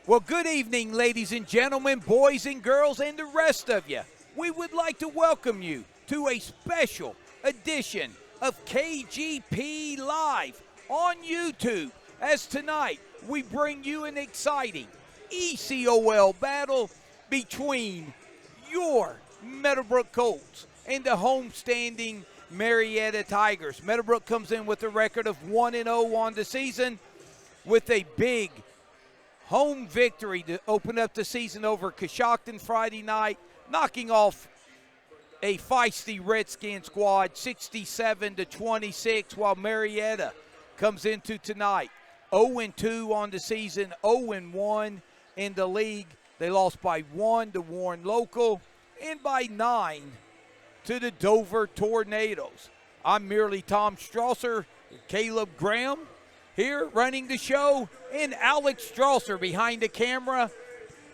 Well, good evening, ladies and gentlemen, boys and girls, and the rest of you. We would like to welcome you to a special edition of KGP Live on YouTube, as tonight we bring you an exciting ECOL battle between your Meadowbrook Colts and the homestanding Marietta Tigers. Meadowbrook comes in with a record of 1-0 on the season with a big home victory to open up the season over Coshocton Friday night, knocking off a feisty Redskin squad 67-26, while Marietta comes into tonight 0-2 on the season, 0-1 in the league. They lost by 1 to Warren Local and by 9 to the Dover Tornadoes. I'm merely Tom Strasser, Caleb Graham here running the show, and Alex Strasser behind the camera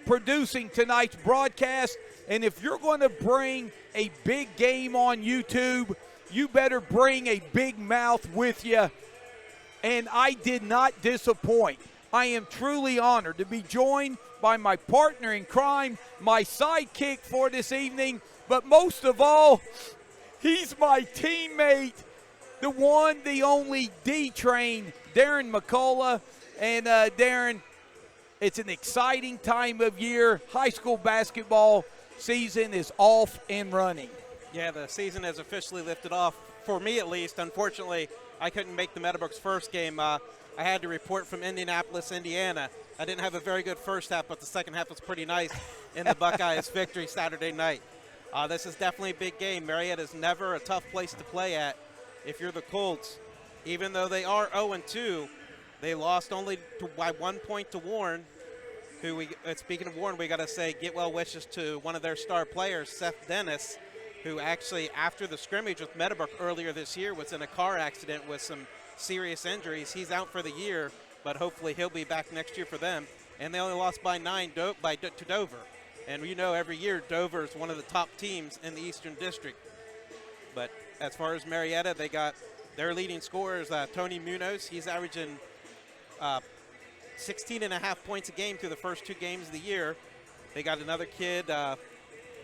producing tonight's broadcast. And if you're going to bring a big game on YouTube, you better bring a big mouth with you. And I did not disappoint. I am truly honored to be joined by my partner in crime, my sidekick for this evening, but most of all, he's my teammate, the one, the only D-Train, Darren McCullough. And Darren, it's an exciting time of year. High school basketball season is off and running. Yeah, the season has officially lifted off, for me at least. Unfortunately, I couldn't make the Meadowbrook's first game. I had to report from Indianapolis, Indiana. I didn't have a very good first half, but the second half was pretty nice in the Buckeyes' victory Saturday night. This is definitely a big game. Marietta is never a tough place to play at if you're the Colts. Even though they are 0-2, they lost only by 1 point to Warren, who speaking of Warren, we got to say get well wishes to one of their star players, Seth Dennis, who actually after the scrimmage with Meadowbrook earlier this year was in a car accident with some serious injuries. He's out for the year, but hopefully he'll be back next year for them. And they only lost by 9 to Dover. And you know every year Dover is one of the top teams in the Eastern District. But as far as Marietta, they got their leading scorer is Tony Munoz. He's averaging 16.5 points a game through the first 2 games of the year. They got another kid,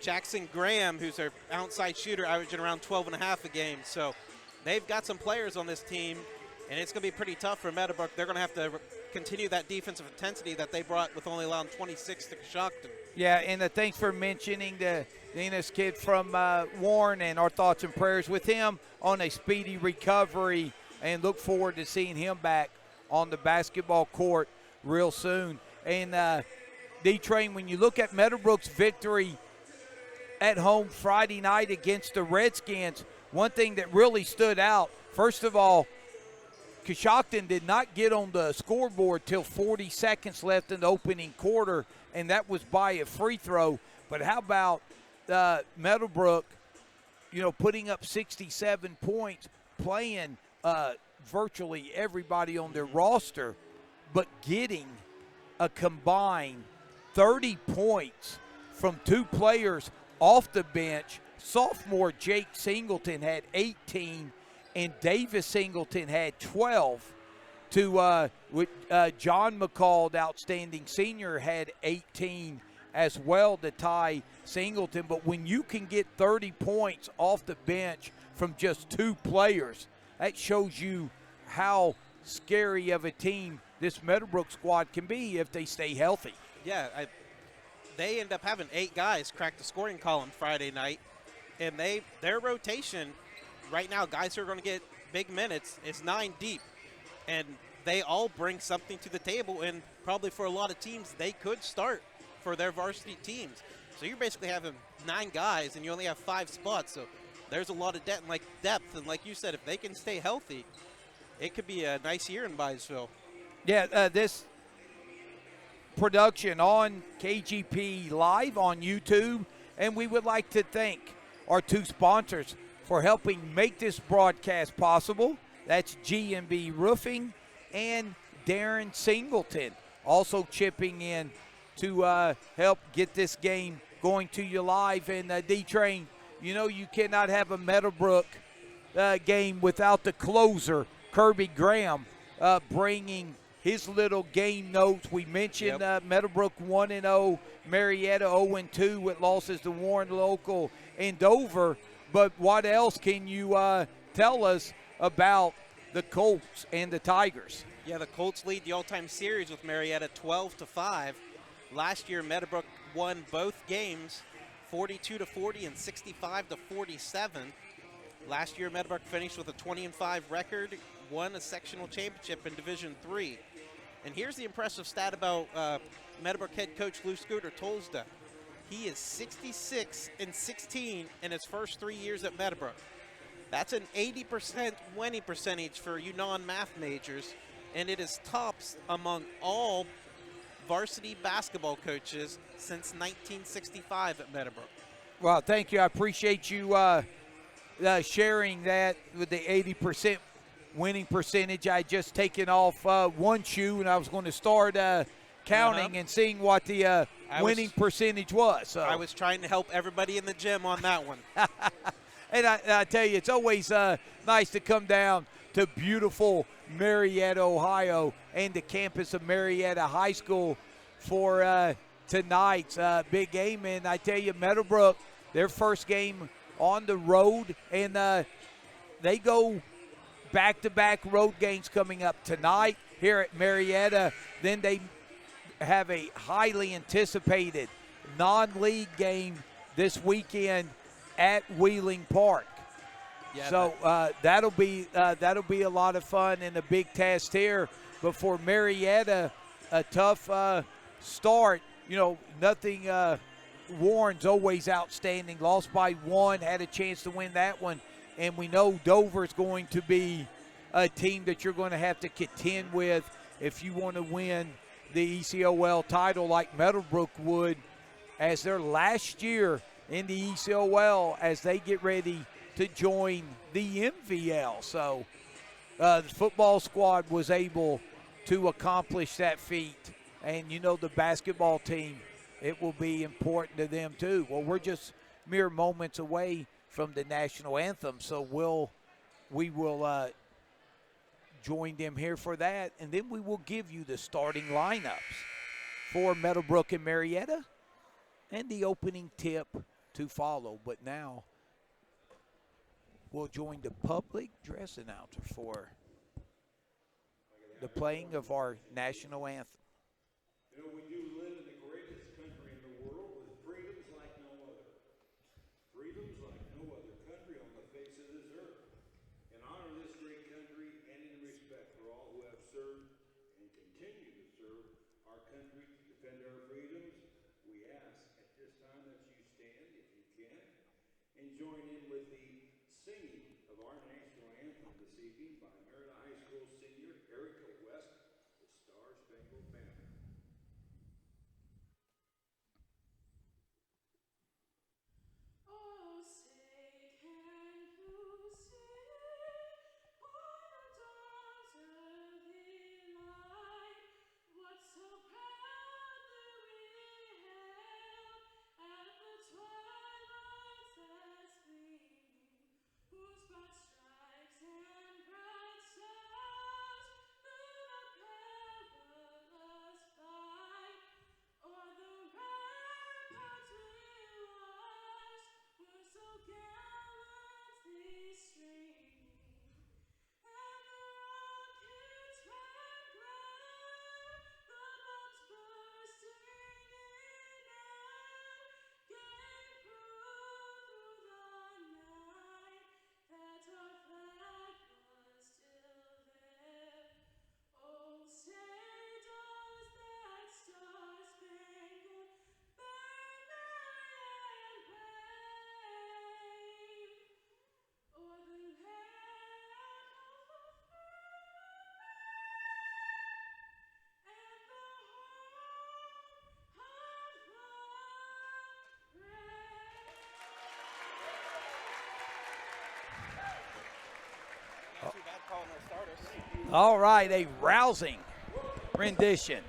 Jackson Graham, who's their outside shooter, averaging around 12.5 a game. So they've got some players on this team, and it's going to be pretty tough for Meadowbrook. They're going to have to continue that defensive intensity that they brought with only allowing 26 to Coshocton. Yeah, and thanks for mentioning the Enos kid from Warren, and our thoughts and prayers with him on a speedy recovery, and look forward to seeing him back on the basketball court real soon. And D-Train, when you look at Meadowbrook's victory at home Friday night against the Redskins, one thing that really stood out, first of all, Coshocton did not get on the scoreboard till 40 seconds left in the opening quarter, and that was by a free throw. But how about Meadowbrook, putting up 67 points, playing virtually everybody on their roster, but getting a combined 30 points from 2 players off the bench. Sophomore Jake Singleton had 18, and Davis Singleton had 12. With John McCall, the outstanding senior, had 18 as well to tie Singleton. But when you can get 30 points off the bench from just 2 players, that shows you how scary of a team this Meadowbrook squad can be if they stay healthy. Yeah, they end up having 8 guys crack the scoring column Friday night, and their rotation right now, guys who are going to get big minutes, is 9 deep, and they all bring something to the table, and probably for a lot of teams, they could start for their varsity teams. So you're basically having 9 guys, and you only have 5 spots, so there's a lot of depth, and like you said, if they can stay healthy, it could be a nice year in Byesville. Yeah, this production on KGP Live on YouTube, and we would like to thank our 2 sponsors for helping make this broadcast possible. That's G&B Roofing and Darren Singleton, also chipping in to help get this game going to you live. And D-Train, you cannot have a Meadowbrook game without the closer, Kirby Graham, bringing his little game notes. We mentioned Meadowbrook 1-0, Marietta 0-2 with losses to Warren Local and Dover. But what else can you tell us about the Colts and the Tigers? Yeah, the Colts lead the all-time series with Marietta 12-5. Last year, Meadowbrook won both games 42-40 and 65-47. Last year, Meadowbrook finished with a 20-5 record, won a sectional championship in Division III. And here's the impressive stat about Meadowbrook head coach Lou Scooter Tolsda. He is 66-16 in his first 3 years at Meadowbrook. That's an 80% winning percentage for you non-math majors, and it is tops among all varsity basketball coaches since 1965 at Meadowbrook. Well, thank you. I appreciate you sharing that with the 80% winning percentage. I just taken off one shoe, and I was going to start counting and seeing what the winning percentage was. So I was trying to help everybody in the gym on that one. And I tell you, it's always nice to come down to beautiful Marietta, Ohio, and the campus of Marietta High School for tonight's big game. And I tell you, Meadowbrook, their first game on the road, and they go back-to-back road games coming up tonight here at Marietta. Then they have a highly anticipated non-league game this weekend at Wheeling Park. Yeah, so that'll be a lot of fun and a big test here. But for Marietta, a tough start. You know, nothing. Warren's always outstanding. Lost by 1, had a chance to win that one. And we know Dover's going to be a team that you're going to have to contend with if you want to win the ECOL title like Meadowbrook would, as their last year in the ECOL as they get ready to join the MVL. So the football squad was able to accomplish that feat. And, you know, the basketball team, it will be important to them too. Well, we're just mere moments away from the national anthem, so we will join them here for that, and then we will give you the starting lineups for Meadowbrook and Marietta and the opening tip to follow. But now we'll join the public dress announcer for the playing of our national anthem. You know, we do live in the greatest country in the world with freedoms like no other. Freedoms like no other country on the face of this earth. In honor of this great country and in respect for all who have served and continue to serve our country to defend our freedoms, we ask at this time that you stand, if you can, and join in with the singing of our national anthem this evening by Marietta High School senior Erica West, the Star-Spangled Banner. All right, a rousing rendition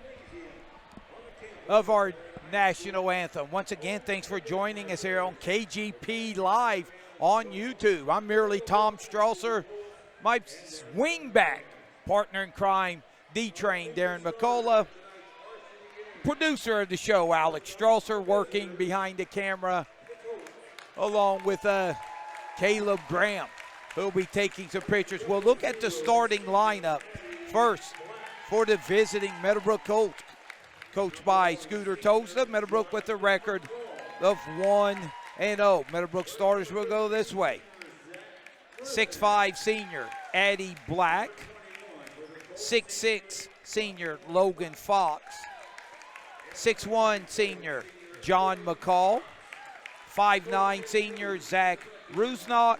of our national anthem. Once again, thanks for joining us here on KGP Live on YouTube. I'm merely Tom Strasser, my wingback partner in crime, D-Train, Darren McCullough. Producer of the show, Alex Strasser, working behind the camera, along with Caleb Graham, who'll be taking some pictures. We'll look at the starting lineup first for the visiting Meadowbrook Colts, coached by Scooter Tosta. Meadowbrook with a record of 1-0. Meadowbrook starters will go this way. 6'5" senior Addie Black, 6'6" senior Logan Fox, 6'1" senior John McCall, 5'9" senior Zach Rusnock,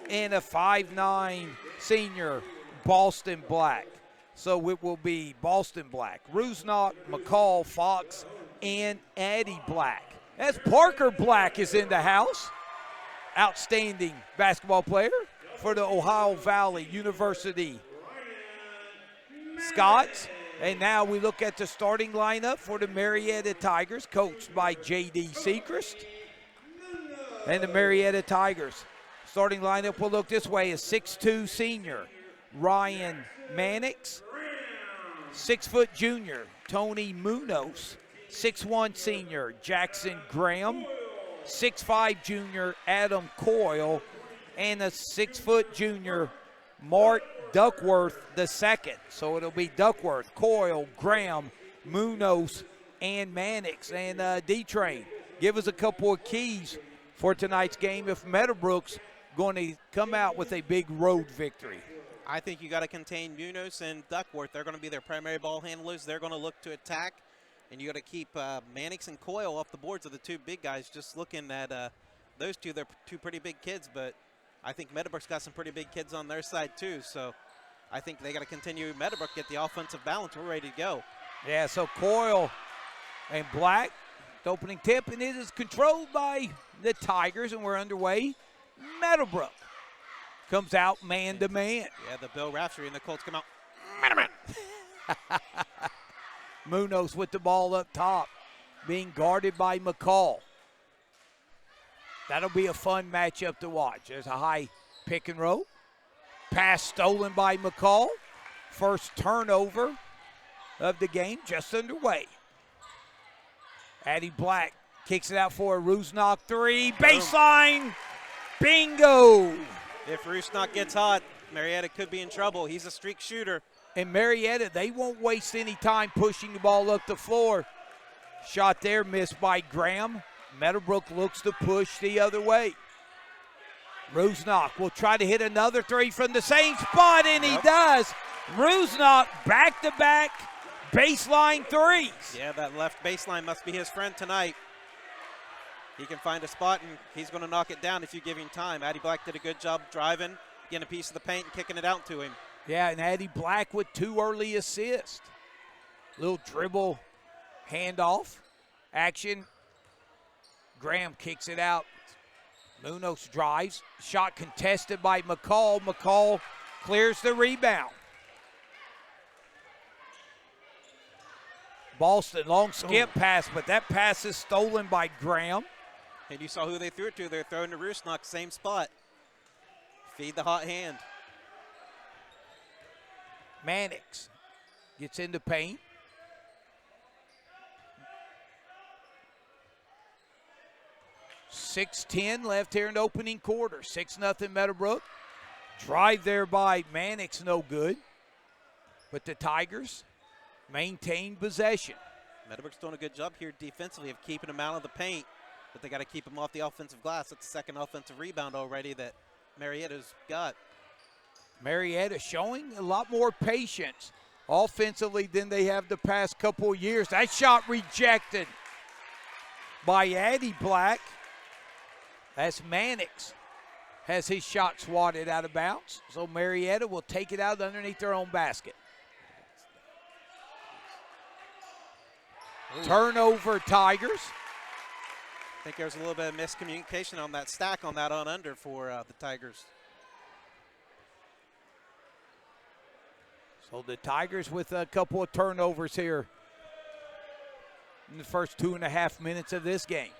and a 5'9" senior Boston Black. So it will be Boston Black, Rusnock, McCall, Fox, and Addie Black. As Parker Black is in the house, outstanding basketball player for the Ohio Valley University Scots. And now we look at the starting lineup for the Marietta Tigers, coached by J.D. Sechrist. And the Marietta Tigers starting lineup will look this way: is 6'2" senior Ryan Mannix, 6' junior Tony Munoz, 6'1" senior Jackson Graham, 6'5" junior Adam Coyle, and a 6' junior Mark Duckworth II. So it'll be Duckworth, Coyle, Graham, Munoz, and Mannix. And D-Train, give us a couple of keys for tonight's game if Meadowbrook's going to come out with a big road victory. I think you got to contain Munoz and Duckworth. They're going to be their primary ball handlers. They're going to look to attack, and you got to keep Mannix and Coyle off the boards of the two big guys. Just looking at those two, they're two pretty big kids, but I think Meadowbrook's got some pretty big kids on their side too. So I think they got to continue. Meadowbrook get the offensive balance. We're ready to go. Yeah, so Coyle and Black, the opening tip, and it is controlled by the Tigers, and we're underway. Meadowbrook comes out man-to-man. Yeah, the Bill Raftery and the Colts come out. Munoz with the ball up top, being guarded by McCall. That'll be a fun matchup to watch. There's a high pick and roll. Pass stolen by McCall. First turnover of the game just underway. Addie Black kicks it out for a Rusnock three. Baseline. Bingo. If Rusnock gets hot, Marietta could be in trouble. He's a streak shooter. And Marietta, they won't waste any time pushing the ball up the floor. Shot there, missed by Graham. Meadowbrook looks to push the other way. Rusnock will try to hit another three from the same spot, and he does. Rusnock back-to-back baseline threes. Yeah, that left baseline must be his friend tonight. He can find a spot, and he's going to knock it down if you give him time. Addie Black did a good job driving, getting a piece of the paint, and kicking it out to him. Yeah, and Addie Black with 2 early assists. Little dribble handoff action. Graham kicks it out. Munoz drives. Shot contested by McCall. McCall clears the rebound. Boston, long skip pass, but that pass is stolen by Graham. And you saw who they threw it to. They're throwing to Rusnock, same spot. Feed the hot hand. Mannix gets into paint. .6:10 left here in the opening quarter. 6-0 Meadowbrook. Drive there by Mannix, no good. But the Tigers maintain possession. Meadowbrook's doing a good job here defensively of keeping him out of the paint, but they got to keep him off the offensive glass. That's the second offensive rebound already that Marietta's got. Marietta showing a lot more patience offensively than they have the past couple of years. That shot rejected by Addie Black as Mannix has his shot swatted out of bounds. So Marietta will take it out underneath their own basket. Ooh. Turnover Tigers. I think there's a little bit of miscommunication on that stack on that on-under for the Tigers. So the Tigers with a couple of turnovers here in the first 2.5 minutes of this game.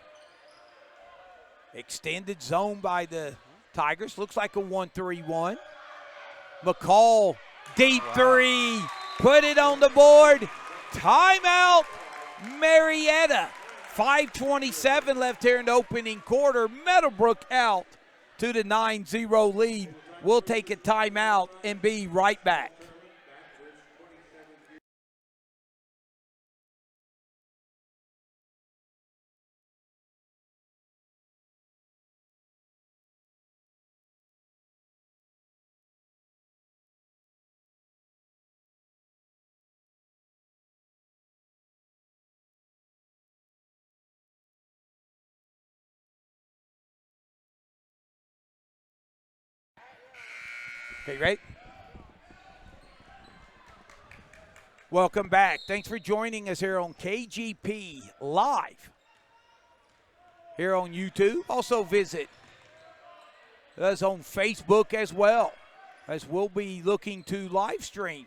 Extended zone by the Tigers. Looks like a 1-3-1. McCall Deep three. Put it on the board. Timeout, Marietta. 5:27 left here in the opening quarter. Meadowbrook out to the 9-0 lead. We'll take a timeout and be right back. Okay, ready? Welcome back. Thanks for joining us here on KGP Live here on YouTube. Also visit us on Facebook as well, as we'll be looking to live stream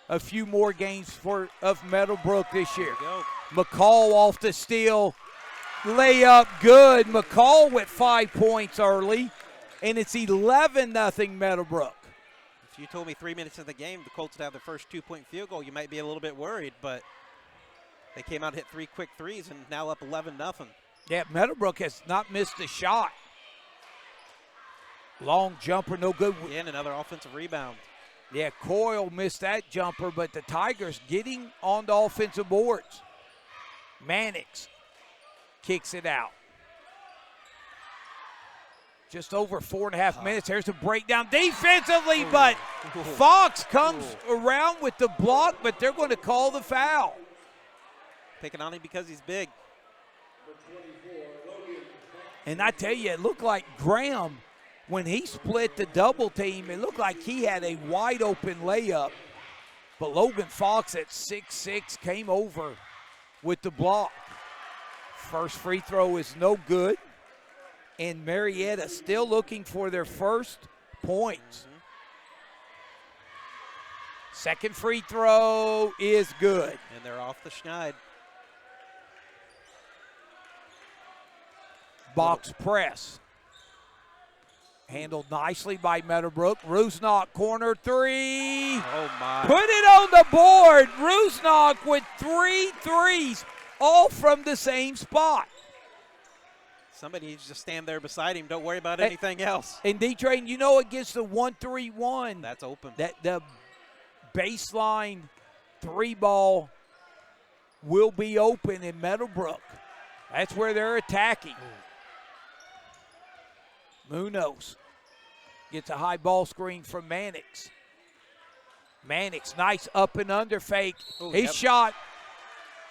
a few more games of Meadowbrook this year. McCall off the steal. Layup good. McCall with 5 points early, and it's 11-0 Meadowbrook. If you told me 3 minutes of the game the Colts would have the first 2-point field goal, you might be a little bit worried, but they came out and hit 3 quick threes and now up 11-0. Yeah, Meadowbrook has not missed a shot. Long jumper, no good. Yeah, and another offensive rebound. Yeah, Coyle missed that jumper, but the Tigers getting on the offensive boards. Mannix kicks it out. Just over 4.5 minutes. There's a breakdown defensively, but Fox comes around with the block, but they're going to call the foul. Picking on him because he's big. And I tell you, it looked like Graham, when he split the double team, it looked like he had a wide open layup. But Logan Fox at 6'6" came over with the block. First free throw is no good. And Marietta still looking for their first points. Second free throw is good. And they're off the schneid. Box press. Handled nicely by Meadowbrook. Rusnak corner three. Oh, my. Put it on the board. Rusnak with 3 threes, all from the same spot. Somebody needs to stand there beside him. Don't worry about anything else. And D-Train, you know, against the 1-3-1. That's open. That the baseline 3-ball will be open in Meadowbrook. That's where they're attacking. Munoz gets a high ball screen from Mannix. Mannix, nice up and under fake. His shot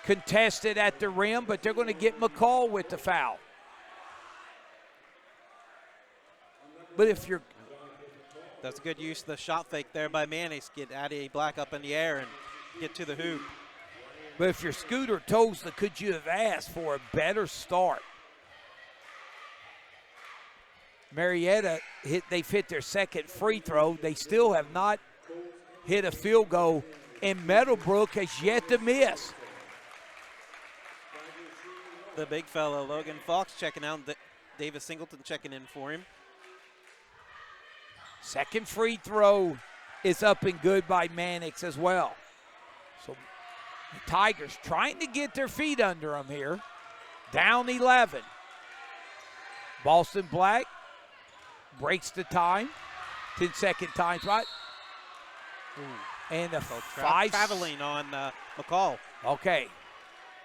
contested at the rim, but they're going to get McCall with the foul. But if you're... That's a good use of the shot fake there by Mannix. Get Addie Black up in the air and get to the hoop. But if you're Scooter Tosla, could you have asked for a better start? Marietta, they've hit their second free throw. They still have not hit a field goal, and Meadowbrook has yet to miss. The big fella, Logan Fox, checking out. Davis Singleton checking in for him. Second free throw is up and good by Mannix as well. So the Tigers trying to get their feet under them here. Down 11. Boston Black breaks the time. 10-second time spot. And a traveling on McCall. Okay.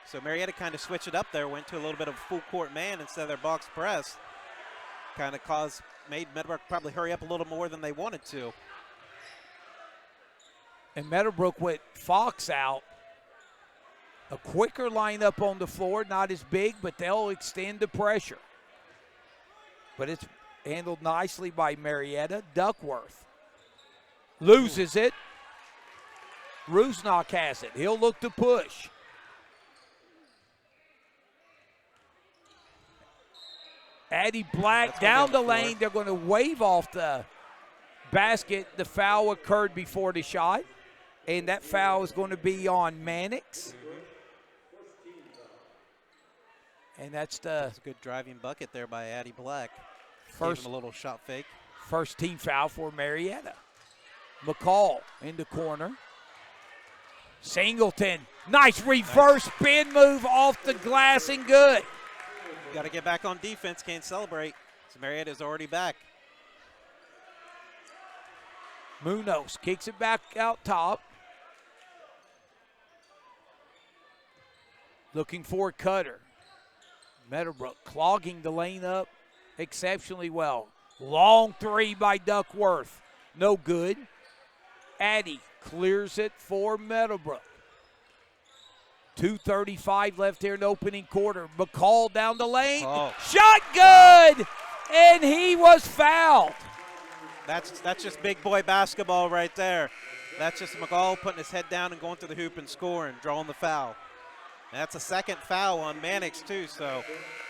So Marietta kind of switched it up there, went to a little bit of a full court man instead of their box press. Kind of made Meadowbrook probably hurry up a little more than they wanted to. And Meadowbrook with Fox out. A quicker lineup on the floor, not as big, but they'll extend the pressure. But it's handled nicely by Marietta. Duckworth loses it. Rusnak has it. He'll look to push. Addie Black down the lane. They're going to wave off the basket. The foul occurred before the shot, and that foul is going to be on Mannix. And that's a good driving bucket there by Addie Black. First, a little shot fake. First team foul for Marietta. McCall in the corner. Singleton, nice reverse spin move off the glass and good. Got to get back on defense, can't celebrate. So Marietta's already back. Munoz kicks it back out top. Looking for Cutter. Meadowbrook clogging the lane up exceptionally well. Long three by Duckworth. No good. Addy clears it for Meadowbrook. 2:35 left here in the opening quarter. McCall down the lane. Shot good! And he was fouled. That's just big boy basketball right there. That's just McCall putting his head down and going to the hoop and scoring, drawing the foul. And that's a second foul on Mannix too, so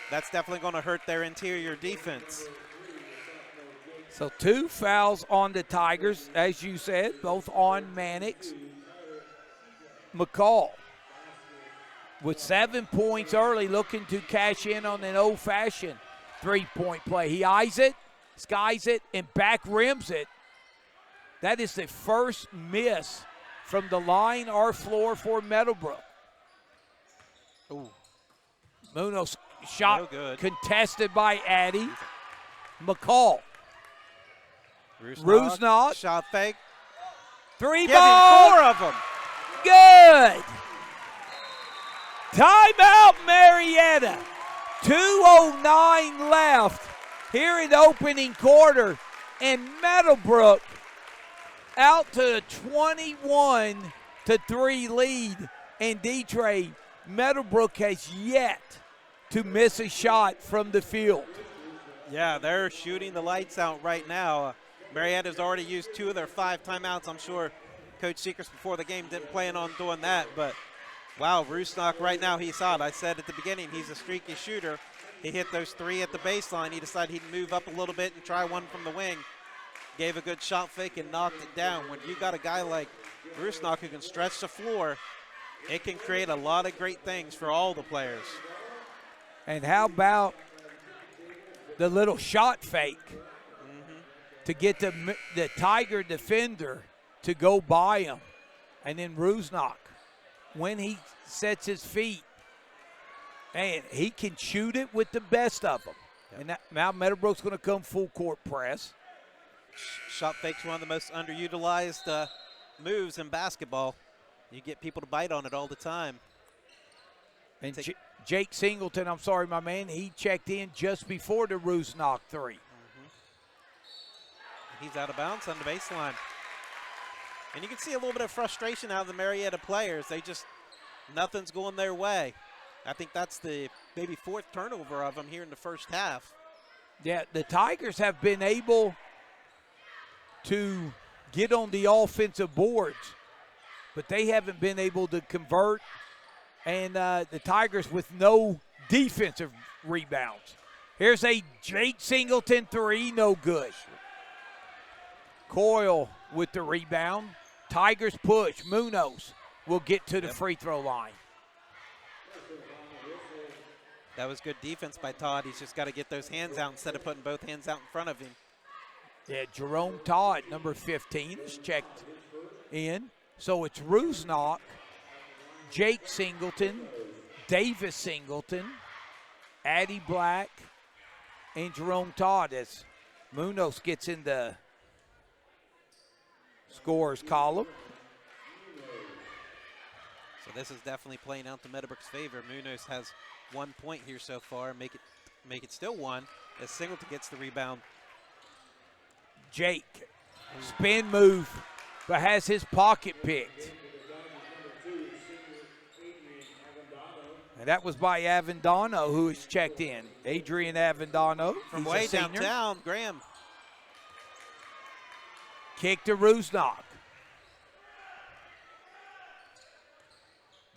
that's definitely going to hurt their interior defense. So 2 fouls on the Tigers, as you said, both on Mannix. McCall with 7 points early, looking to cash in on an old-fashioned three-point play. He eyes it, skies it, and back rims it. That is the first miss from the line or floor for Meadowbrook. Ooh. Munoz shot No good. contested by Addy. McCall. Rusnak. Rusnak. Shot fake. Three Give him ball. 4 of them. Good. Timeout, Marietta. 2:09 left here in the opening quarter. And Meadowbrook out to a 21-3 lead. And D-Trade, Meadowbrook has yet to miss a shot from the field. Yeah, they're shooting the lights out right now. Marietta's already used 2 of their 5 timeouts. I'm sure Coach Seekers before the game didn't plan on doing that, but wow, Rusnak right now, he saw it. I said at the beginning, he's a streaky shooter. He hit those 3 at the baseline. He decided he'd move up a little bit and try one from the wing. Gave a good shot fake and knocked it down. When you got a guy like Rusnak who can stretch the floor, it can create a lot of great things for all the players. And how about the little shot fake to get the Tiger defender to go by him? And then Rusnak, when he sets his feet, man, he can shoot it with the best of them. Yep. And now Meadowbrook's going to come full court press. Shot fake's one of the most underutilized moves in basketball. You get people to bite on it all the time. And Jake Singleton, I'm sorry, my man, he checked in just before the Rusnak 3. He's out of bounds on the baseline. And you can see a little bit of frustration out of the Marietta players. They just, nothing's going their way. I think that's the maybe 4th turnover of them here in the first half. Yeah, the Tigers have been able to get on the offensive boards, but they haven't been able to convert. And the Tigers with no defensive rebounds. Here's a Jake Singleton 3, no good. Coyle with the rebound. Tigers push. Munoz will get to the free throw line. That was good defense by Todd. He's just got to get those hands out instead of putting both hands out in front of him. Yeah, Jerome Todd, number 15, is checked in. So it's Rusnak, Jake Singleton, Davis Singleton, Addy Black, and Jerome Todd as Munoz gets in the scores column. So this is definitely playing out to Meadowbrook's favor. Munoz has 1 point here so far. Make it still 1 as Singleton gets the rebound. Jake, spin move, but has his pocket picked. And that was by Avendano, who is checked in. Adrian Avendano. From way downtown, Graham. Kick to Rusnak.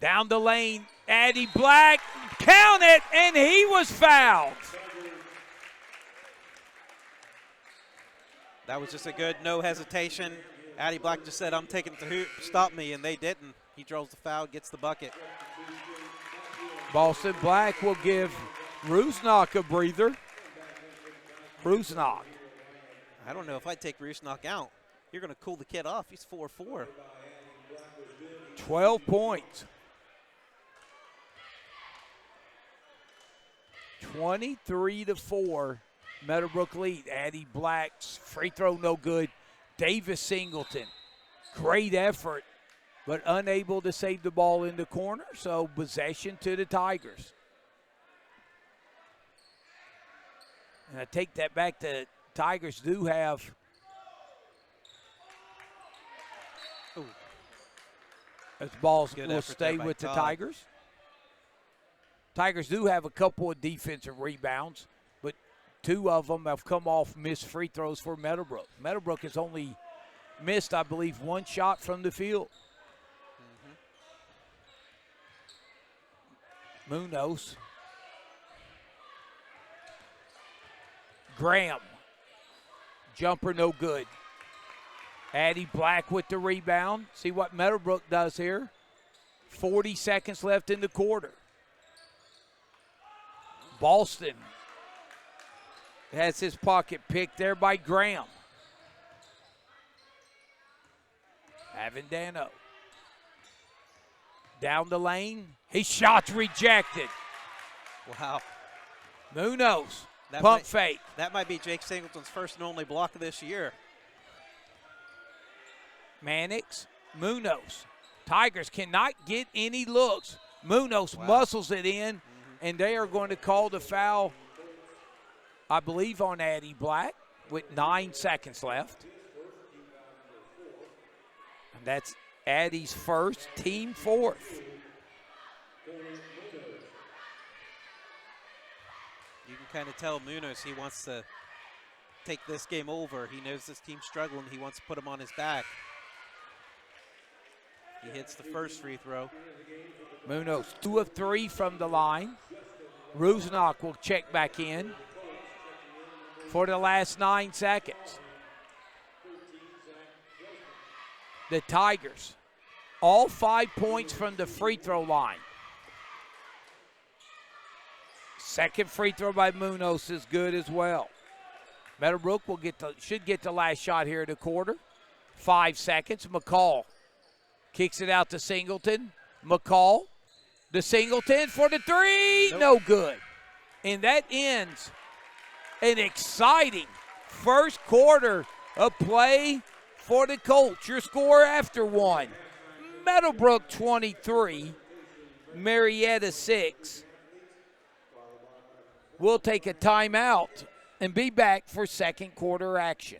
Down the lane, Addy Black, count it, and he was fouled. That was just a good no hesitation. Addy Black just said, I'm taking it to hoop, stop me, and they didn't. He draws the foul, gets the bucket. Boston Black will give Rusnak a breather. Rusnak. I don't know if I'd take Rusnak out. You're going to cool the kid off. He's 4-4. 12 points. 23-4. Meadowbrook lead. Addie Black's free throw no good. Davis Singleton. Great effort, but unable to save the ball in the corner, so possession to the Tigers. And I take that back, the Tigers do have as balls Good will effort stay there by with the Todd. Tigers. Tigers do have a couple of defensive rebounds, but 2 of them have come off missed free throws for Meadowbrook. Meadowbrook has only missed, I believe, 1 shot from the field. Munoz. Graham. Jumper no good. Addie Black with the rebound. See what Meadowbrook does here. 40 seconds left in the quarter. Boston has his pocket picked there by Graham. Avendano. Down the lane. His shot's rejected. Wow. Munoz. That Pump might- fake. That might be Jake Singleton's first and only block of this year. Mannix. Munoz. Tigers cannot get any looks. Munoz muscles it in, and they are going to call the foul, I believe, on Addie Black with 9 seconds left. And that's Addie's first, team 4th. You can kind of tell Munoz he wants to take this game over. He knows this team's struggling. He wants to put him on his back. He hits the first free throw. Munoz, 2 of 3 from the line. Rusnak will check back in for the last 9 seconds. The Tigers, all 5 points from the free throw line. Second free throw by Munoz is good as well. Meadowbrook should get the last shot here in the quarter. 5 seconds. McCall kicks it out to Singleton. McCall, the Singleton for the 3. Nope. No good. And that ends an exciting first quarter of play for the Colts. Your score after 1. Meadowbrook 23, Marietta 6. We'll take a timeout and be back for second quarter action.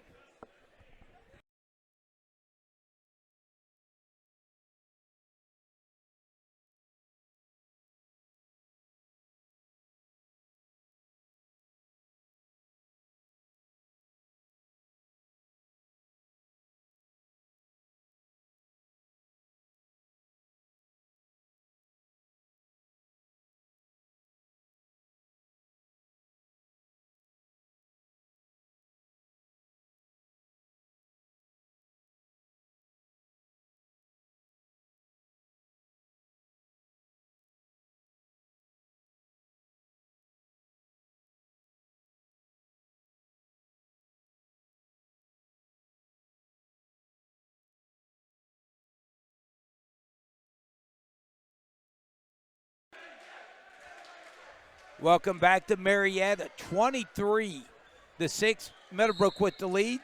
Welcome back to Marietta, 23-6. Meadowbrook with the lead.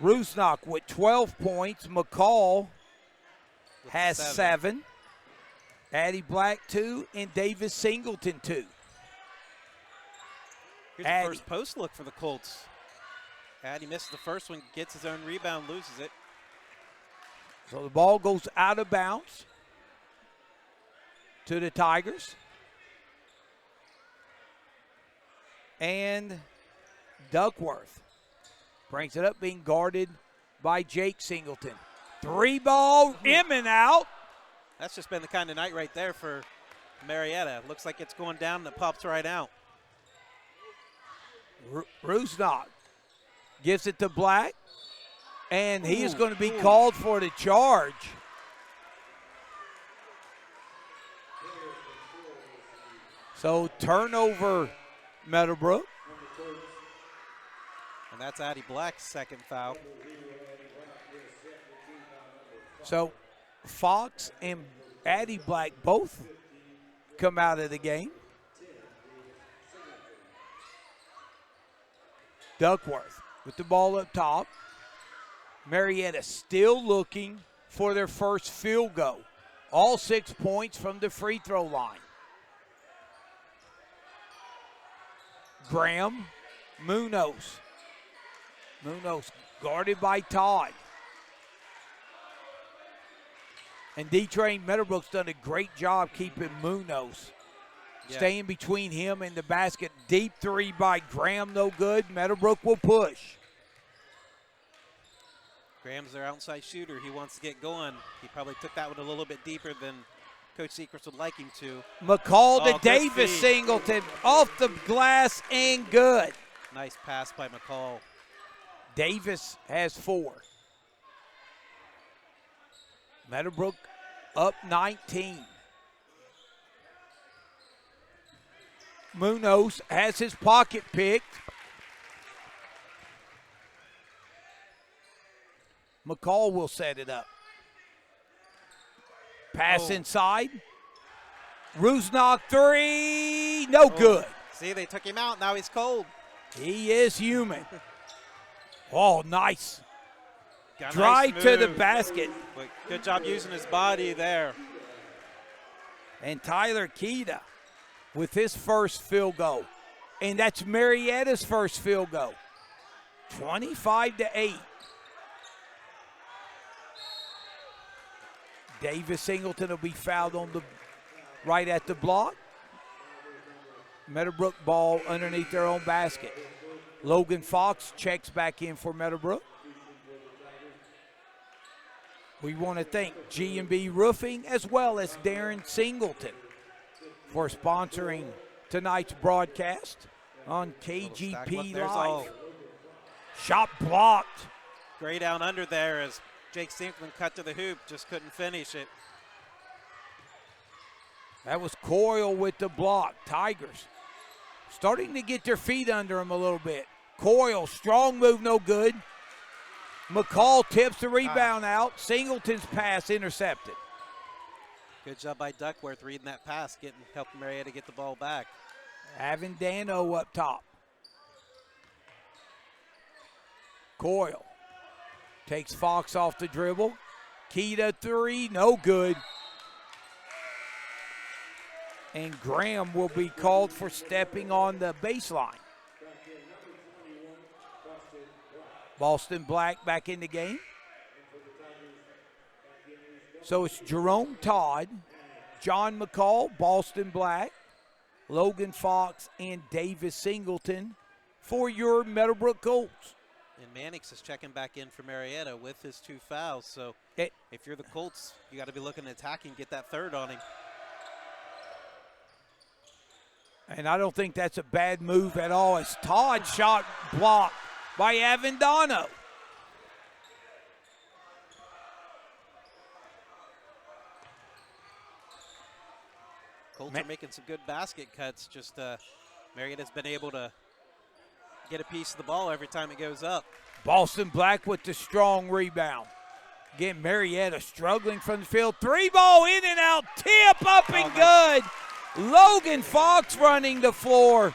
Rusnak with 12 points. McCall has 7. Addie Black 2 and Davis Singleton 2. Here's Addie. the first post look for the Colts. Addie misses the first one, gets his own rebound, loses it. So the ball goes out of bounds to the Tigers. And Duckworth brings it up, being guarded by Jake Singleton. 3 ball, in and out. That's just been the kind of night right there for Marietta. Looks like it's going down and it pops right out. Rusnak gives it to Black, and he is going to be called for the charge. So turnover, Meadowbrook. And that's Addie Black's second foul. So Fox and Addie Black both come out of the game. Duckworth with the ball up top. Marietta still looking for their first field goal. All 6 points from the free throw line. Graham, Munoz. Munoz guarded by Todd. And D-Train Meadowbrook's done a great job keeping Munoz. Yeah. Staying between him and the basket. Deep three by Graham, no good. Meadowbrook will push. Graham's their outside shooter. He wants to get going. He probably took that one a little bit deeper than Coach Secrets would like him to. McCall to Davis Singleton. Off the glass and good. Nice pass by McCall. Davis has 4. Meadowbrook up 19. Munoz has his pocket picked. McCall will set it up. Pass inside. Rusnak 3, no good. See, they took him out. Now he's cold. He is human. Oh, nice. Drive to the basket. Good job using his body there. And Tyler Keita with his first field goal. And that's Marietta's first field goal. 25-8. Davis Singleton will be fouled on the right at the block. Meadowbrook ball underneath their own basket. Logan Fox checks back in for Meadowbrook. We want to thank G&B Roofing as well as Darren Singleton for sponsoring tonight's broadcast on KGP Live. Shot blocked. Gray down under there as Jake Singleton cut to the hoop, just couldn't finish it. That was Coyle with the block. Tigers starting to get their feet under them a little bit. Coyle, strong move, no good. McCall tips the rebound out. Singleton's pass intercepted. Good job by Duckworth reading that pass, helping Marietta get the ball back. Avendano up top. Coyle takes Fox off the dribble. Keita 3, no good. And Graham will be called for stepping on the baseline. Boston Black back in the game. So it's Jerome Todd, John McCall, Boston Black, Logan Fox, and Davis Singleton for your Meadowbrook Colts. And Mannix is checking back in for Marietta with his 2 fouls. So if you're the Colts, you got to be looking at attacking, get that third on him. And I don't think that's a bad move at all. It's Todd shot blocked by Avendano. Colts are making some good basket cuts. Just Marietta's been able to get a piece of the ball every time it goes up. Boston Black with the strong rebound. Again, Marietta struggling from the field. 3 ball in and out. Tip up and good. Logan Fox running the floor.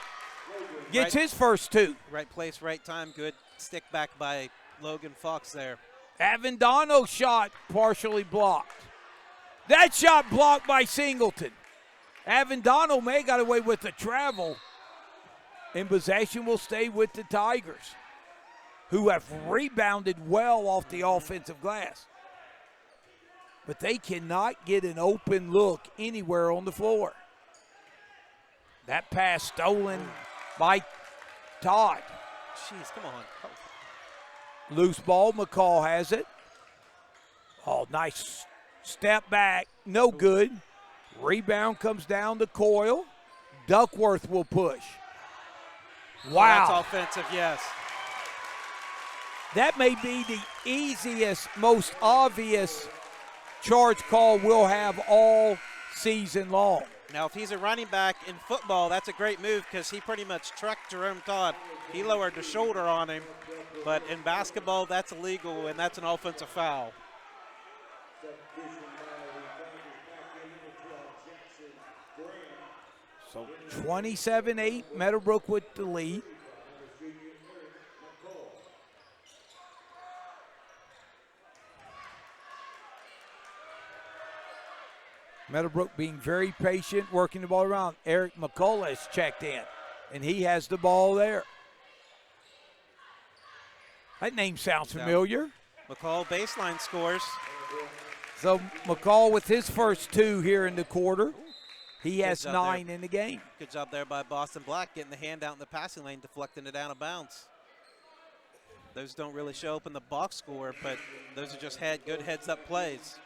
Gets his first 2. Right place, right time. Good stick back by Logan Fox there. Avendano shot partially blocked. That shot blocked by Singleton. Avendano may got away with the travel. And possession will stay with the Tigers, who have rebounded well off the offensive glass. But they cannot get an open look anywhere on the floor. That pass stolen by Todd. Jeez, come on. Loose ball, McCall has it. Oh, nice step back, no good. Rebound comes down to Coyle. Duckworth will push. Wow. That's offensive, yes. That may be the easiest, most obvious charge call we'll have all season long. Now, if he's a running back in football, that's a great move because he pretty much trucked Jerome Todd. He lowered the shoulder on him. But in basketball, that's illegal, and that's an offensive foul. So 27-8, Meadowbrook with the lead. Meadowbrook being very patient, working the ball around. Eric McCullough has checked in, and he has the ball there. That name sounds familiar. McCall baseline scores. So McCall with his first 2 here in the quarter. He has 9 there. in the game. Good job there by Boston Black, getting the hand out in the passing lane, deflecting it out of bounds. Those don't really show up in the box score, but those are just good heads-up plays.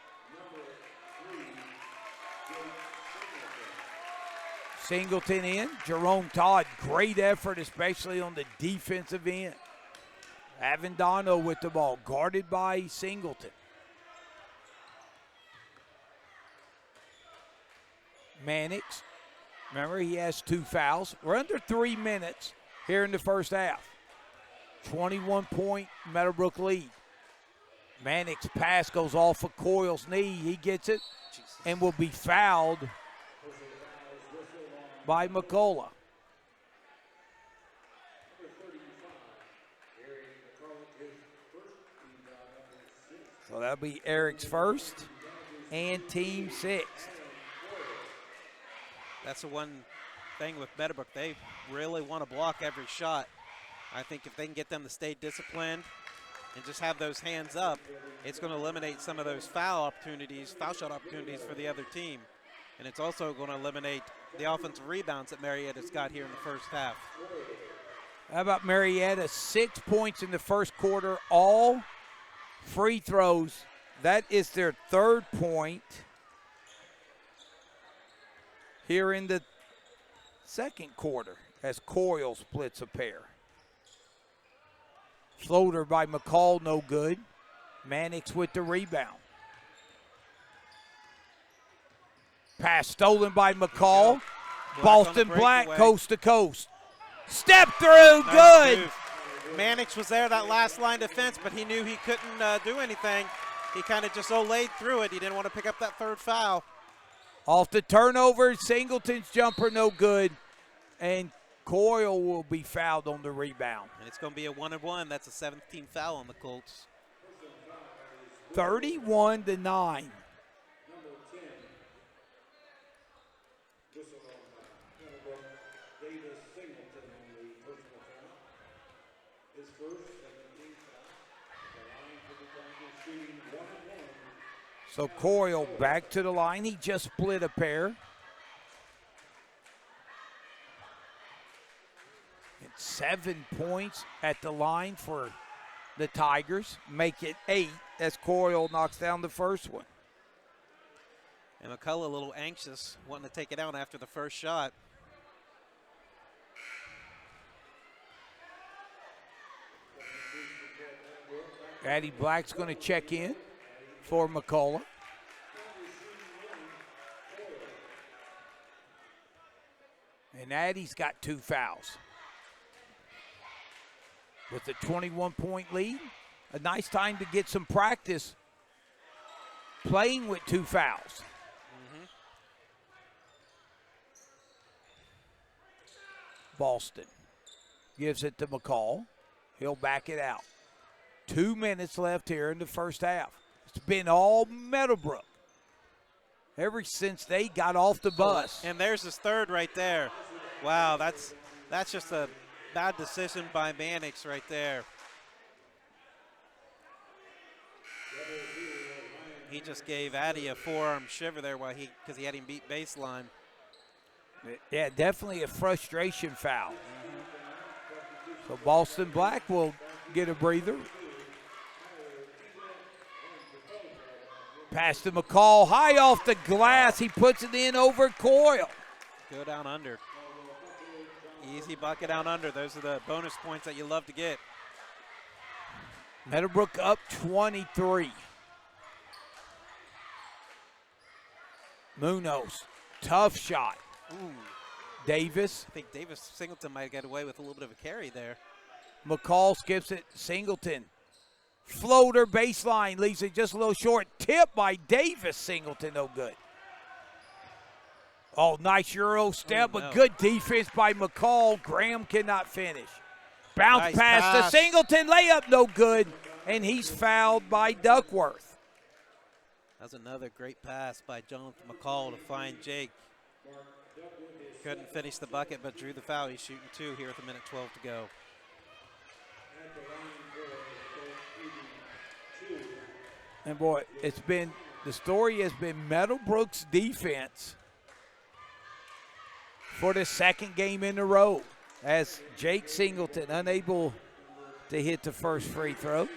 Singleton in. Jerome Todd, great effort, especially on the defensive end. Avendano with the ball, guarded by Singleton. Mannix, remember he has 2 fouls. We're under 3 minutes here in the first half. 21-point Meadowbrook lead. Mannix pass goes off of Coyle's knee. He gets it and will be fouled by McCullough. So that'll be Eric's first and team 6th. That's the one thing with Meadowbrook. They really want to block every shot. I think if they can get them to stay disciplined and just have those hands up, it's going to eliminate some of those foul shot opportunities for the other team. And it's also going to eliminate the offensive rebounds that Marietta's got here in the first half. How about Marietta? 6 points in the first quarter, all free throws. That is their 3rd point here in the second quarter as Coyle splits a pair. Floater by McCall, no good. Mannix with the rebound. Pass stolen by McCall. Boston Black, coast to coast. Step through, good. Nice. Mannix was there, that last line defense, but he knew he couldn't do anything. He kind of just laid through it. He didn't want to pick up that 3rd foul. Off the turnover, Singleton's jumper no good, and Coyle will be fouled on the rebound. And it's going to be a 1-and-1. That's a 17th foul on the Colts. 31-9. So Coyle back to the line. He just split a pair. And 7 points at the line for the Tigers. Make it 8 as Coyle knocks down the first one. And McCullough a little anxious, wanting to take it out after the first shot. Addie Black's going to check in for McCullough. And Addie's got 2 fouls. With a 21-point lead, a nice time to get some practice playing with 2 fouls. Boston gives it to McCall. He'll back it out. 2 minutes left here in the first half. It's been all Meadowbrook ever since they got off the bus. And there's his 3rd right there. Wow, that's just a bad decision by Mannix right there. He just gave Addy a forearm shiver there because he had him beat baseline. Yeah, definitely a frustration foul. So Boston Black will get a breather. Pass to McCall, high off the glass. He puts it in over Coyle. Go down under. Easy bucket down under. Those are the bonus points that you love to get. Meadowbrook up 23. Munoz, tough shot. Ooh. Davis. I think Davis Singleton might get away with a little bit of a carry there. McCall skips it. Singleton. Floater baseline, leaves it just a little short. Tip by Davis. Singleton, no good. Oh, nice Euro step, Oh, but no. good defense by McCall. Graham cannot finish. Bounce Nice pass to pass. Singleton, layup no good, and he's fouled by Duckworth. That was another great pass by Jonathan McCall to find Jake. Couldn't finish the bucket, but drew the foul. He's shooting 2 here with 1:12 to go. And boy, the story has been Meadowbrook's defense for the second game in a row, as Jake Singleton unable to hit the first free throw.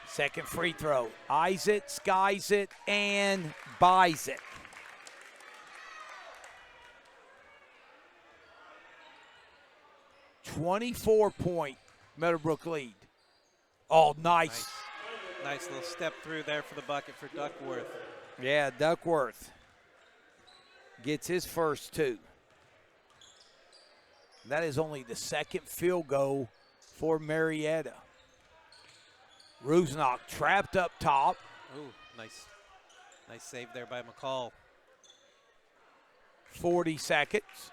Second free throw. Eyes it, skies it, and buys it. .24 Meadowbrook lead. Oh, nice. Nice little step through there for the bucket for Duckworth. Yeah, Duckworth gets his first 2. That is only the second field goal for Marietta. Rusnak trapped up top. Ooh, nice save there by McCall. 40 seconds.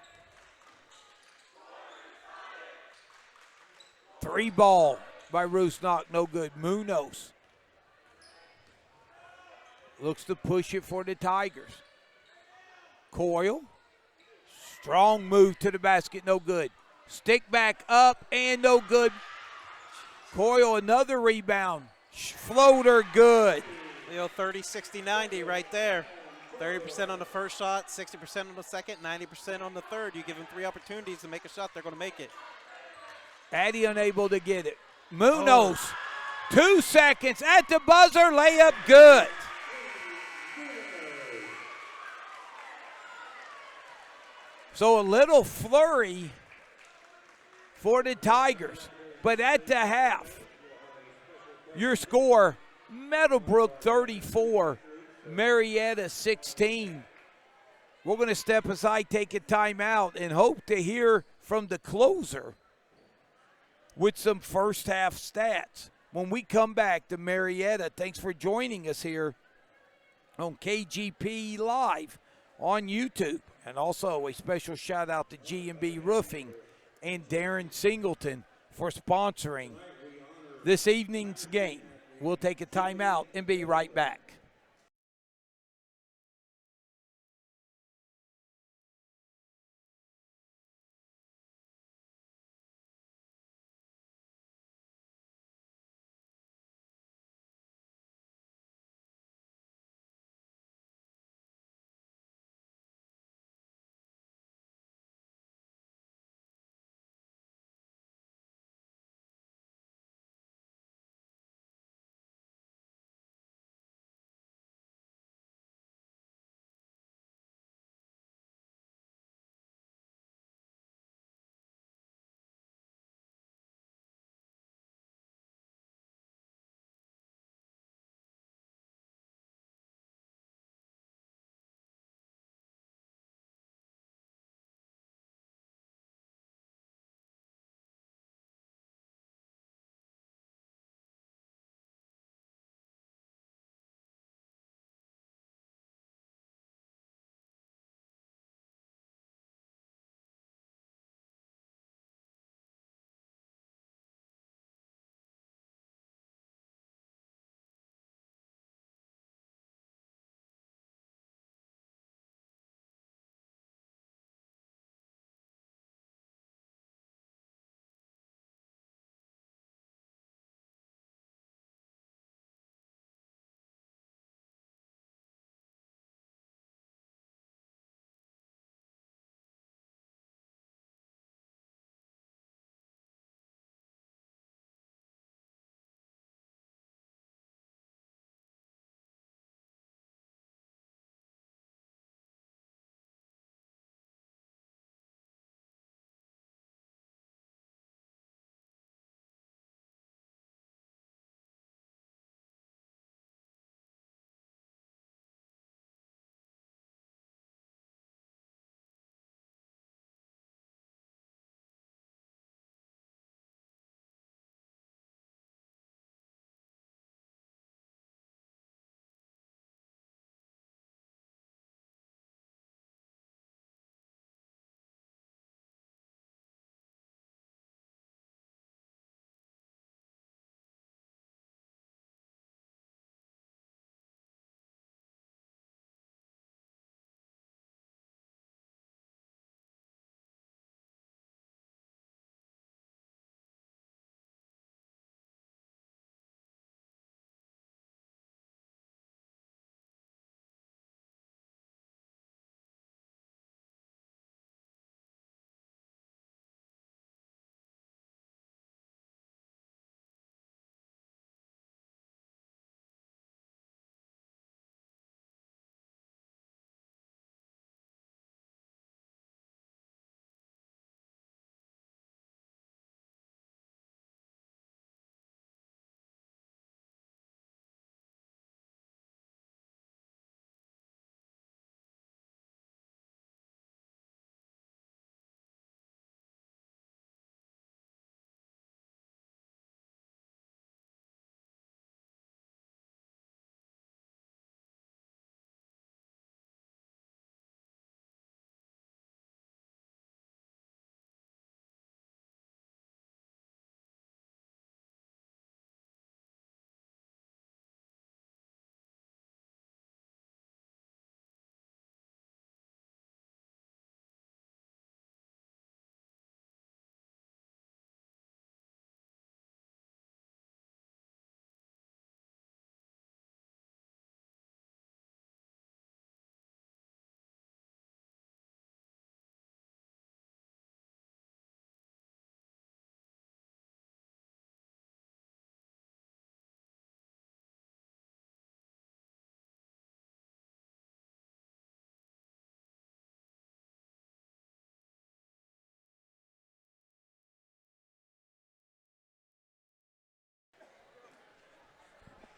3 ball by Rusnak, no good. Munoz looks to push it for the Tigers. Coyle, strong move to the basket, no good. Stick back up and no good. Coyle, another rebound. Floater, good. You know, 30, 60, 90 right there. 30% on the first shot, 60% on the second, 90% on the third. You give them 3 opportunities to make a shot, they're going to make it. Addy unable to get it. Munoz, 2 seconds at the buzzer, layup good. So a little flurry for the Tigers. But at the half, your score, Meadowbrook 34, Marietta 16. We're going to step aside, take a timeout, and hope to hear from the closer with some first half stats. When we come back to Marietta, thanks for joining us here on KGP Live on YouTube. And also a special shout out to G&B Roofing and Darren Singleton for sponsoring this evening's game. We'll take a timeout and be right back.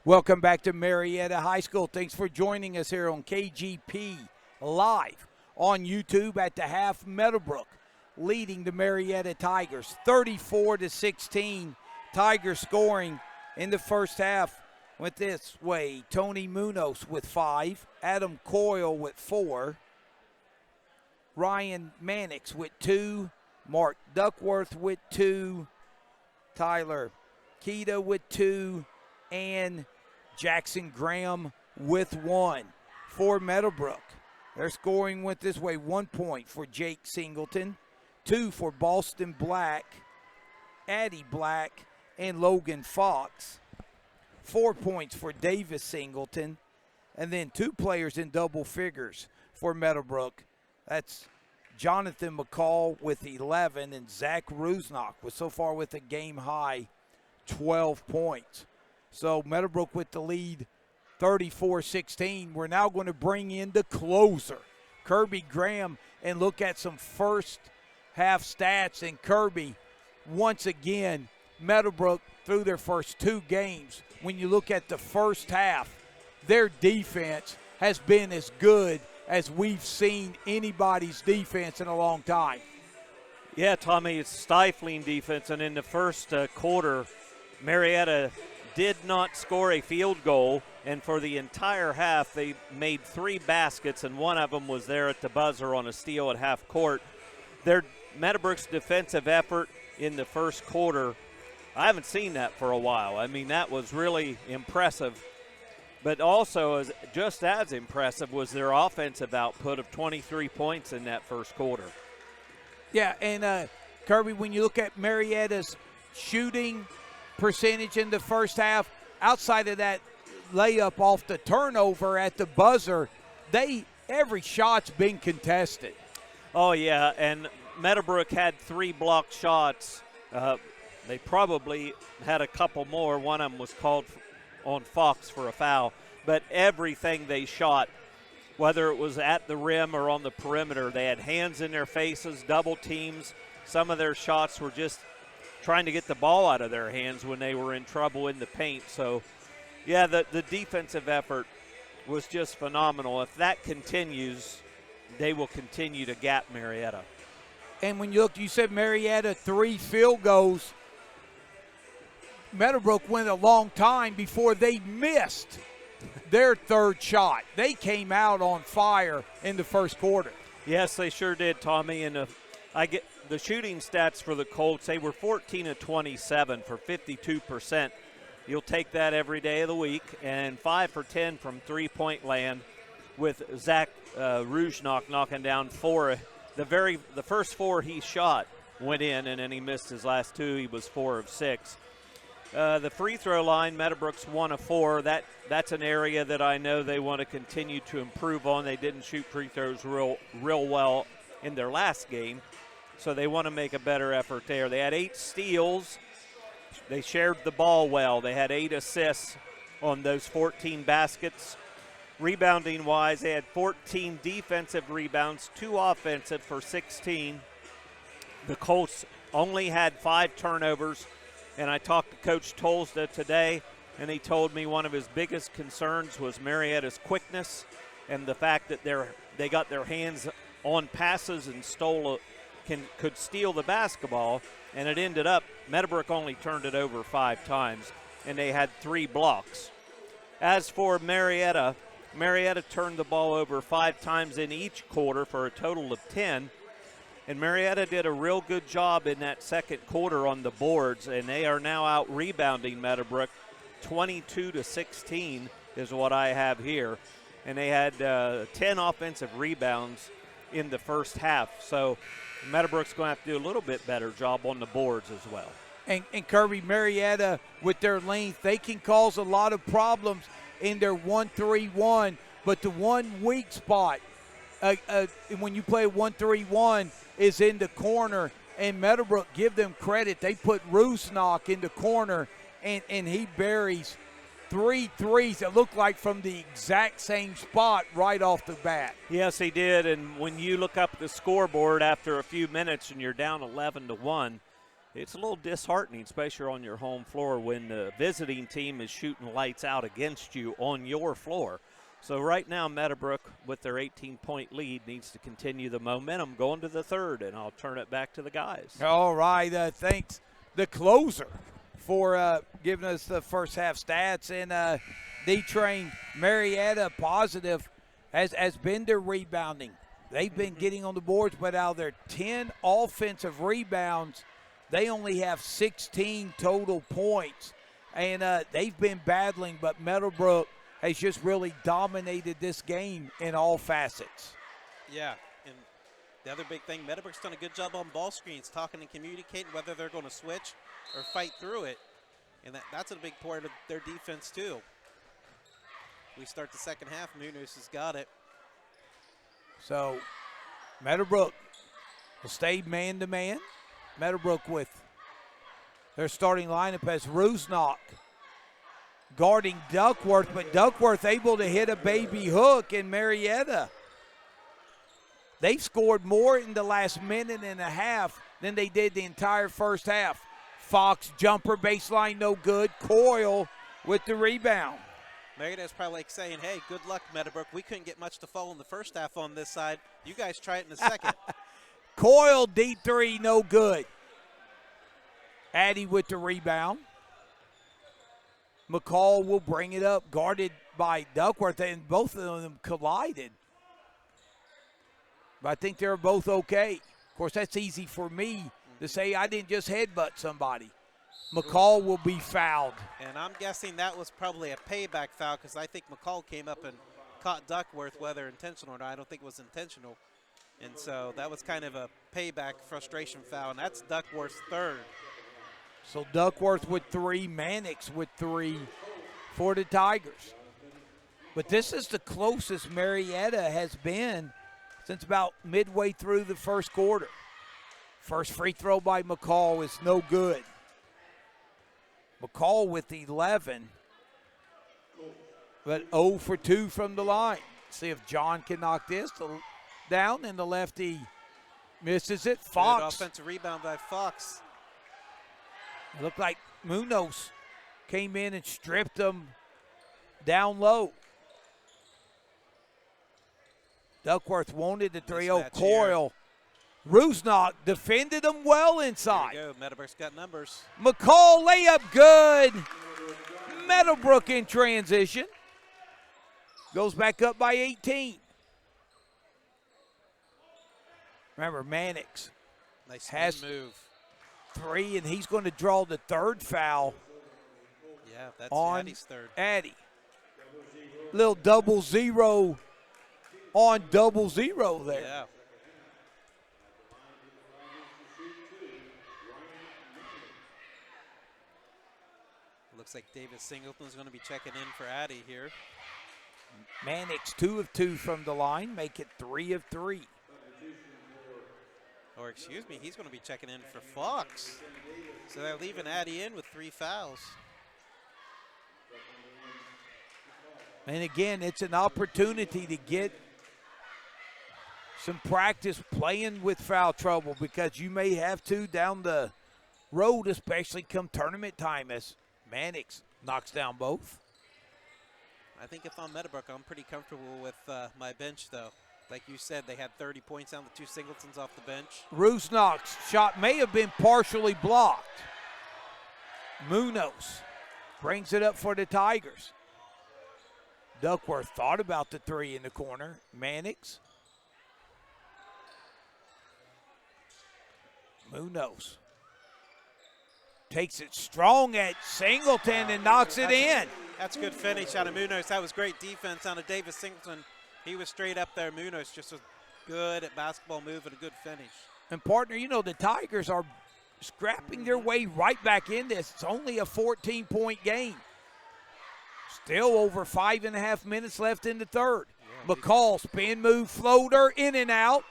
Welcome back to Marietta High School. Thanks for joining us here on KGP Live on YouTube. At the half, Meadowbrook leading the Marietta Tigers 34-16. Tigers scoring in the first half went this way. Tony Munoz with 5, Adam Coyle with 4, Ryan Mannix with 2, Mark Duckworth with 2, Tyler Keita with 2, and Jackson Graham with 1 for Meadowbrook. Their scoring went this way: 1 point for Jake Singleton, 2 for Boston Black, Addie Black, and Logan Fox. 4 points for Davis Singleton, and then 2 players in double figures for Meadowbrook. That's Jonathan McCall with 11, and Zach Rusnock was so far with a game-high 12 points. So Meadowbrook with the lead, 34-16. We're now going to bring in the closer, Kirby Graham, and look at some first half stats. And Kirby, once again, Meadowbrook through their first 2 games, when you look at the first half, their defense has been as good as we've seen anybody's defense in a long time. Yeah, Tommy, it's stifling defense, and in the first quarter, Marietta did not score a field goal, and for the entire half, they made 3 baskets, and one of them was there at the buzzer on a steal at half court. Their Meadowbrook's defensive effort in the first quarter, I haven't seen that for a while. I mean, that was really impressive. But also, just as impressive was their offensive output of 23 points in that first quarter. Yeah, and Kirby, when you look at Marietta's shooting percentage in the first half, outside of that layup off the turnover at the buzzer, every shot's been contested. Oh, yeah, and Meadowbrook had 3 blocked shots. They probably had a couple more. One of them was called on Fox for a foul. But everything they shot, whether it was at the rim or on the perimeter, they had hands in their faces, double teams. Some of their shots were just trying to get the ball out of their hands when they were in trouble in the paint. So, yeah, the defensive effort was just phenomenal. If that continues, they will continue to gap Marietta. And when you look, you said Marietta 3 field goals. Meadowbrook went a long time before they missed their 3rd shot. They came out on fire in the first quarter. Yes, they sure did, Tommy. And I get the shooting stats for the Colts. They were 14 of 27 for 52%. You'll take that every day of the week. And 5 for 10 from three-point land, with Zach Rusnock knocking down 4. The first 4 he shot went in, and then he missed his last 2. He was 4 of 6. The free throw line, Meadowbrook's 1 of 4. That's an area that I know they want to continue to improve on. They didn't shoot free throws real well in their last game, so they want to make a better effort there. They had 8 steals. They shared the ball well. They had 8 assists on those 14 baskets. Rebounding-wise, they had 14 defensive rebounds, 2 offensive for 16. The Colts only had 5 turnovers. And I talked to Coach Tolsda today, and he told me one of his biggest concerns was Marietta's quickness and the fact that they got their hands on passes and could steal the basketball. And it ended up Meadowbrook only turned it over 5 times, and they had 3 blocks. As for Marietta turned the ball over 5 times in each quarter for a total of 10. And Marietta did a real good job in that second quarter on the boards, and they are now out rebounding Meadowbrook. 22-16 is what I have here. And they had 10 offensive rebounds in the first half. So Meadowbrook's going to have to do a little bit better job on the boards as well. And Kirby, Marietta, with their length, they can cause a lot of problems in their 1-3-1. But the one weak spot, when you play 1-3-1, is in the corner, and Meadowbrook, give them credit. They put Rusnock in the corner, and he buries 3 threes that look like from the exact same spot right off the bat. Yes, he did, and when you look up the scoreboard after a few minutes and you're down 11-1, it's a little disheartening, especially on your home floor when the visiting team is shooting lights out against you on your floor. So right now, Meadowbrook, with their 18-point lead, needs to continue the momentum going to the third, and I'll turn it back to the guys. All right, thanks the closer for giving us the first half stats. And D-Train Marietta positive has been their rebounding. They've been getting on the boards, but out of their 10 offensive rebounds, they only have 16 total points. And they've been battling, but Meadowbrook has just really dominated this game in all facets. Yeah, and the other big thing, Meadowbrook's done a good job on ball screens, talking and communicating whether they're going to switch or fight through it. And that's a big part of their defense, too. We start the second half, Munoz has got it. So Meadowbrook will stay man-to-man. Meadowbrook with their starting lineup as Rusnak guarding Duckworth, but Duckworth able to hit a baby hook in Marietta. They've scored more in the last minute and a half than they did the entire first half. Fox jumper, baseline, no good. Coyle with the rebound. Marietta's probably like saying, hey, good luck, Meadowbrook. We couldn't get much to fall in the first half on this side. You guys try it in the second. Coyle, D3, no good. Addy with the rebound. McCall will bring it up, guarded by Duckworth, and both of them collided. But I think they're both okay. Of course, that's easy for me to say I didn't just headbutt somebody. McCall will be fouled. And I'm guessing that was probably a payback foul because I think McCall came up and caught Duckworth, whether intentional or not. I don't think it was intentional. And so that was kind of a payback frustration foul, and that's Duckworth's third. So Duckworth with 3, Mannix with 3 for the Tigers. But this is the closest Marietta has been since about midway through the first quarter. First free throw by McCall is no good. McCall with 11, but 0 for 2 from the line. See if John can knock this down, and the lefty misses it. Fox. Good offensive rebound by Fox. It looked like Munoz came in and stripped them down low. Duckworth wanted the 3-0. Coyle. Rusnak defended them well inside. There you go. Meadowbrook's got numbers. McCall layup good. Meadowbrook in transition. Goes back up by 18. Remember, Mannix Nice move. 3, and he's going to draw the third foul. Yeah, that's on Addy's third. Addy. Little 0-0 on 0-0 there. Yeah. Looks like David Singleton's going to be checking in for Addy here. Mannix 2 of 2 from the line, make it 3 of 3. Or excuse me, he's going to be checking in for Fox. So they're leaving Addy in with 3 fouls. And again, it's an opportunity to get some practice playing with foul trouble because you may have to down the road, especially come tournament time, as Mannix knocks down both. I think if I'm Meadowbrook, I'm pretty comfortable with my bench, though. Like you said, they had 30 points down the 2 Singletons off the bench. Rusnak's shot may have been partially blocked. Munoz brings it up for the Tigers. Duckworth thought about the 3 in the corner. Mannix. Munoz takes it strong at Singleton and knocks it in. That's a good finish out of Munoz. That was great defense out of Davis Singleton. He was straight up there. Munoz just was good at basketball move and a good finish. And, partner, you know, the Tigers are scrapping their way right back in this. It's only a 14-point game. Still over 5.5 minutes left in the third. Yeah, McCall, spin move, floater, in and out.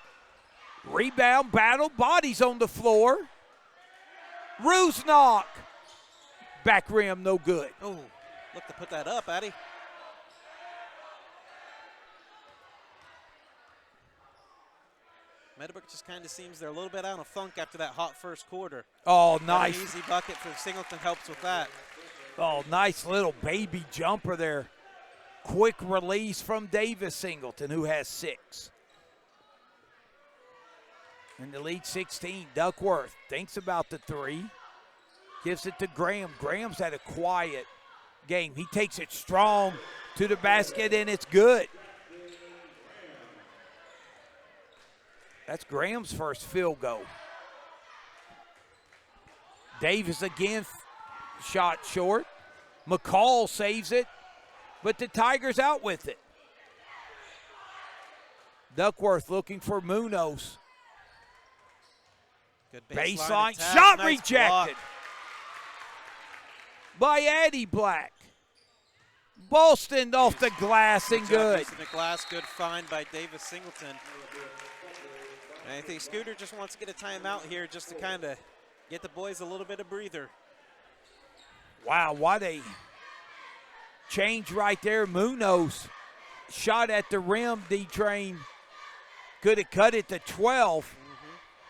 Rebound, battle, bodies on the floor. Rusnak. Back rim, no good. Oh, look to put that up, Addy. Meadowbrook just kind of seems they're a little bit out of funk after that hot first quarter. Oh, But nice. an easy bucket for Singleton helps with that. Oh, nice little baby jumper there. Quick release from Davis Singleton, who has 6. In the lead 16, Duckworth thinks about the 3. Gives it to Graham. Graham's had a quiet game. He takes it strong to the basket, and it's good. That's Graham's first field goal. Davis again, shot short. McCall saves it, but the Tigers out with it. Duckworth looking for Munoz. Good Baseline attack. shot Nice rejected block. by Addie Black. Boston off the glass and job good. using the glass. Good find by Davis Singleton. And I think Scooter just wants to get a timeout here just to kind of get the boys a little bit of breather. Wow, what a change right there. Munoz shot at the rim, D-Train. Could have cut it to 12,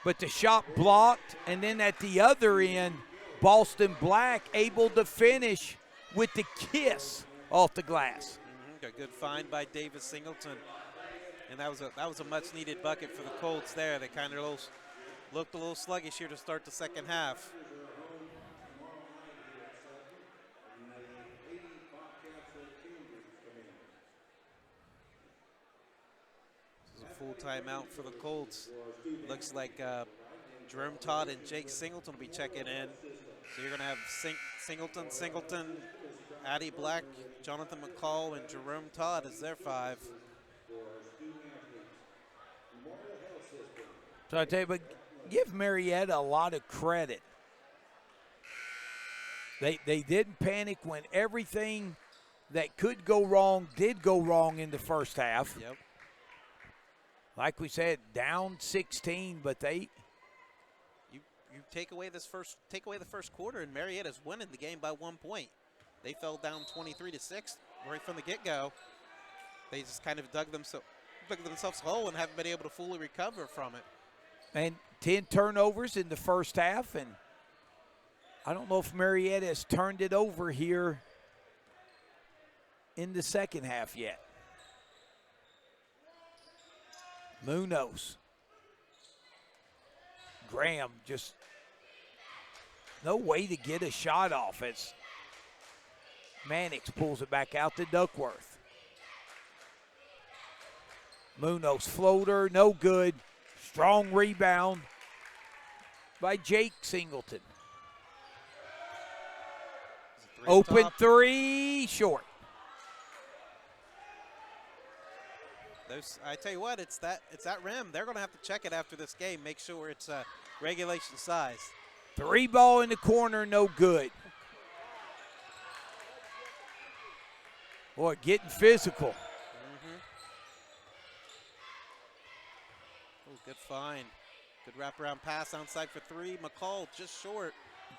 but the shot blocked. And then at the other end, Boston Black able to finish with the kiss off the glass. A good find by Davis Singleton. And that was a much-needed bucket for the Colts there. They kind of looked a little sluggish here to start the second half. This is a full timeout for the Colts. Looks like Jerome Todd and Jake Singleton will be checking in. So you're going to have Singleton, Addie Black, Jonathan McCall, and Jerome Todd as their 5. So I tell you, but give Marietta a lot of credit. They didn't panic when everything that could go wrong did go wrong in the first half. Yep. Like we said, down 16, but they. You take away the first quarter, and Marietta's winning the game by 1 point. They fell down 23-6 right from the get-go. They just kind of dug themselves a hole and haven't been able to fully recover from it. And 10 turnovers in the first half, and I don't know if Marietta has turned it over here in the second half yet. Munoz. Graham just no way to get a shot off as Mannix pulls it back out to Duckworth. Munoz floater, no good. Strong rebound by Jake Singleton. Open top. 3, short. I tell you what, it's that rim. They're going to have to check it after this game, make sure it's regulation size. 3 ball in the corner, no good. Boy, getting physical. Oh, good find. Good wraparound pass outside for 3. McCall just short.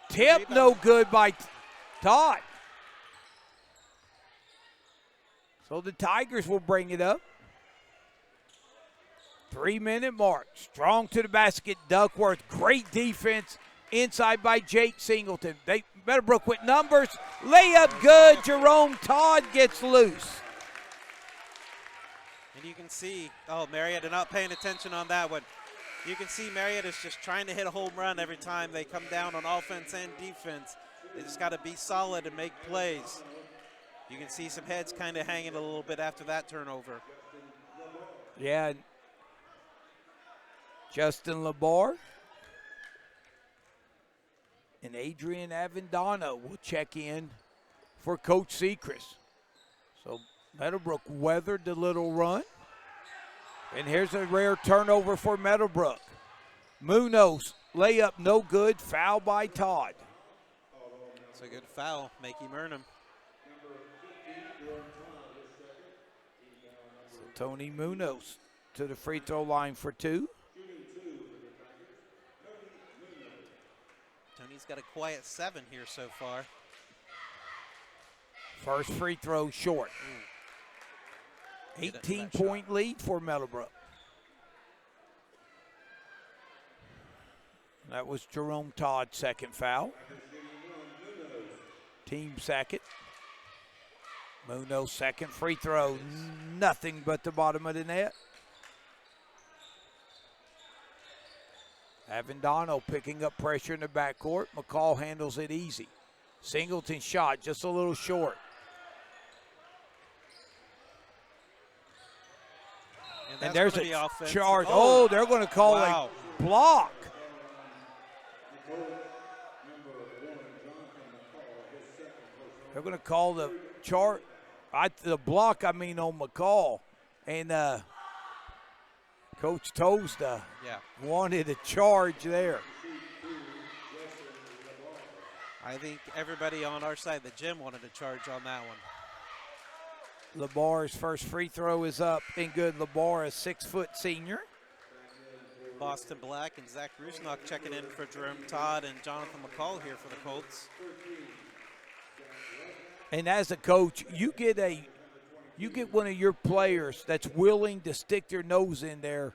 Tip no good by Todd. So the Tigers will bring it up. 3-minute mark. Strong to the basket, Duckworth. Great defense inside by Jake Singleton. Meadowbrook with numbers. Layup good. Jerome Todd gets loose. And you can see, Marietta not paying attention on that one. You can see Marietta's just trying to hit a home run every time they come down on offense and defense. They just got to be solid and make plays. You can see some heads kind of hanging a little bit after that turnover. Yeah. Justin Labar and Adrian Avendano will check in for Coach Sechrist. So Meadowbrook weathered the little run. And here's a rare turnover for Meadowbrook. Munoz, layup no good, foul by Todd. It's a good foul, make him earn him. So Tony Munoz to the free throw line for 2. Tony's got a quiet 7 here so far. First free throw short. 18-point lead for Meadowbrook. That was Jerome Todd's second foul. Team second. Munoz second free throw. Nothing but the bottom of the net. Avendano picking up pressure in the backcourt. McCall handles it easy. Singleton shot just a little short. And there's a charge. Oh, they're going to call a block. They're going to call the the block, I mean, on McCall. And Coach Tosta wanted a charge there. I think everybody on our side of the gym wanted a charge on that one. LeBar's first free throw is up and good. LeBar, a 6-foot senior. Boston Black and Zach Rusnock checking in for Jerome Todd and Jonathan McCall here for the Colts. And as a coach, you get one of your players that's willing to stick their nose in there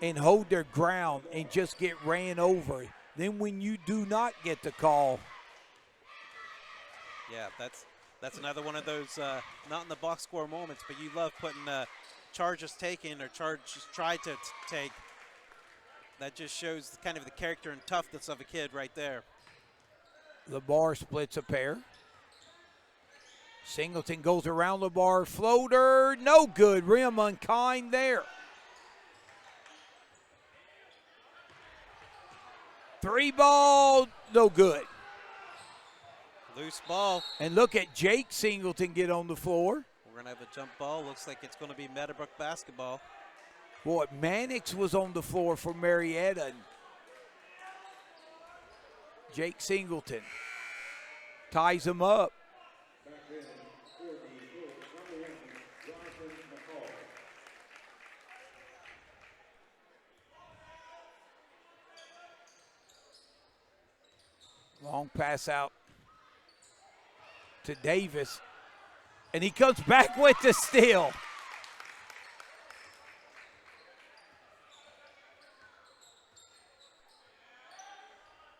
and hold their ground and just get ran over. Then when you do not get the call. Yeah, that's another one of those not in the box score moments, but you love putting charges taken or charges tried to take. That just shows kind of the character and toughness of a kid right there. LeBar splits a pair. Singleton goes around LeBar. Floater, no good. Rim unkind there. Three ball, no good. Loose ball. And look at Jake Singleton get on the floor. We're going to have a jump ball. Looks like it's going to be Meadowbrook basketball. Boy, Mannix was on the floor for Marietta. Jake Singleton ties him up. Long pass out to Davis. And he comes back with the steal.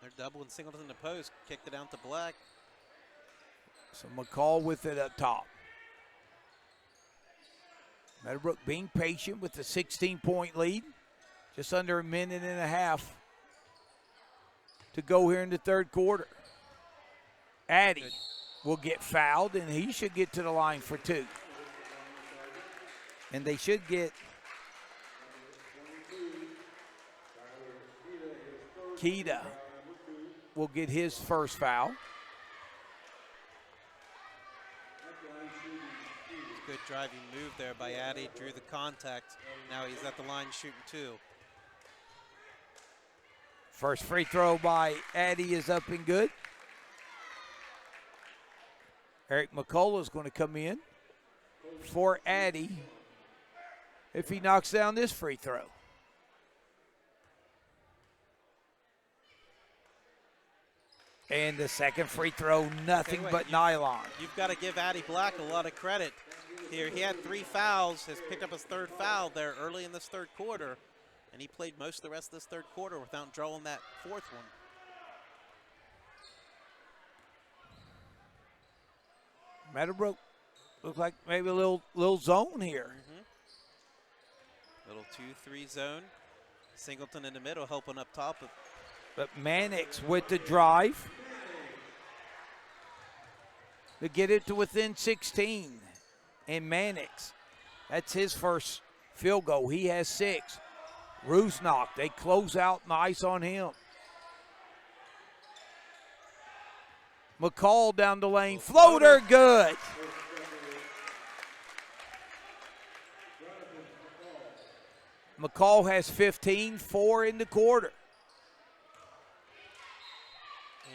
They're doubling Singleton in the post. Kicked it down to Black. So McCall with it up top. Meadowbrook being patient with the 16-point lead. Just under a minute and a half to go here in the third quarter. Addy will get fouled, and he should get to the line for two. And they should get Keita will get his first foul. Good driving move there by Addy. Drew the contact. Now he's at the line shooting two. First free throw by Addy is up and good. Eric McCullough is going to come in for Addy if he knocks down this free throw. And the second free throw, nothing but nylon. You've got to give Addy Black a lot of credit here. He had 3 fouls, has picked up his third foul there early in this third quarter, and he played most of the rest of this third quarter without drawing that fourth one. Meadowbrook looks like maybe a little zone here. Little 2-3 zone. Singleton in the middle helping up top. But Mannix with the drive to get it to within 16. And Mannix, that's his first field goal. He has 6. Rusnock, they close out nice on him. McCall down the lane. Floater, good. McCall has 15, 4 in the quarter.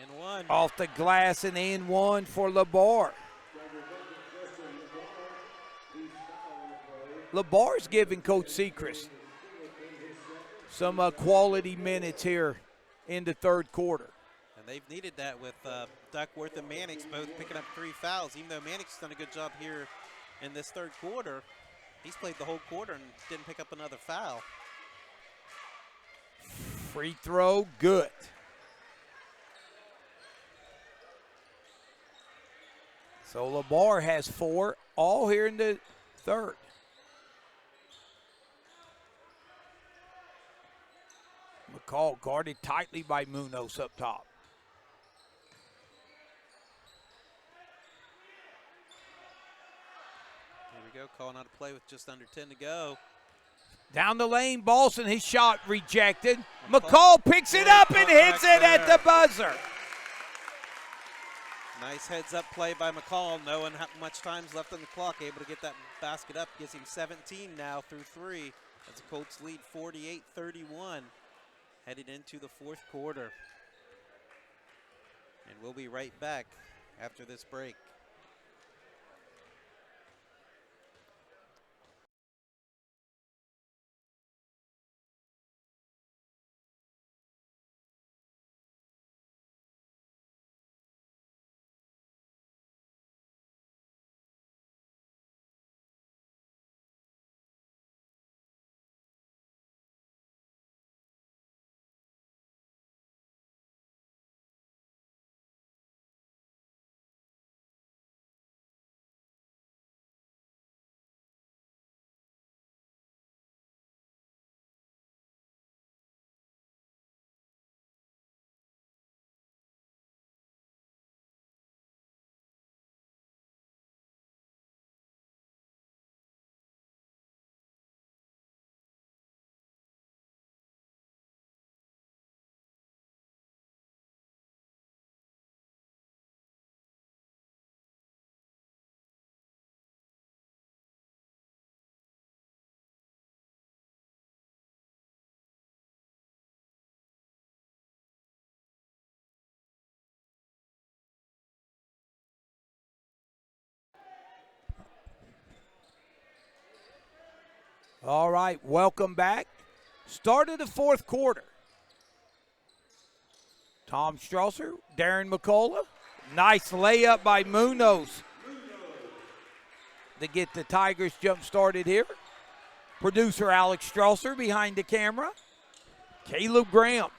And one. Off the glass and in one for LeBar. LeBar's giving Coach Sechrist some quality minutes here in the third quarter. And they've needed that with Duckworth and Mannix both picking up 3 fouls. Even though Mannix has done a good job here in this third quarter, he's played the whole quarter and didn't pick up another foul. Free throw, good. So Lamar has 4, all here in the third. McCall guarded tightly by Munoz up top. Here we go, calling out a play with just under 10 to go. Down the lane, Balson, his shot rejected. McCall picks it up and hits it at the buzzer. Nice heads-up play by McCall, knowing how much time's left on the clock, able to get that basket up. Gives him 17 now through 3. As the Colts lead 48-31, headed into the fourth quarter. And we'll be right back after this break. All right, welcome back. Start of the fourth quarter. Tom Strasser, Darren McCullough. Nice layup by Munoz to get the Tigers jump started here. Producer Alex Strasser behind the camera. Caleb Graham.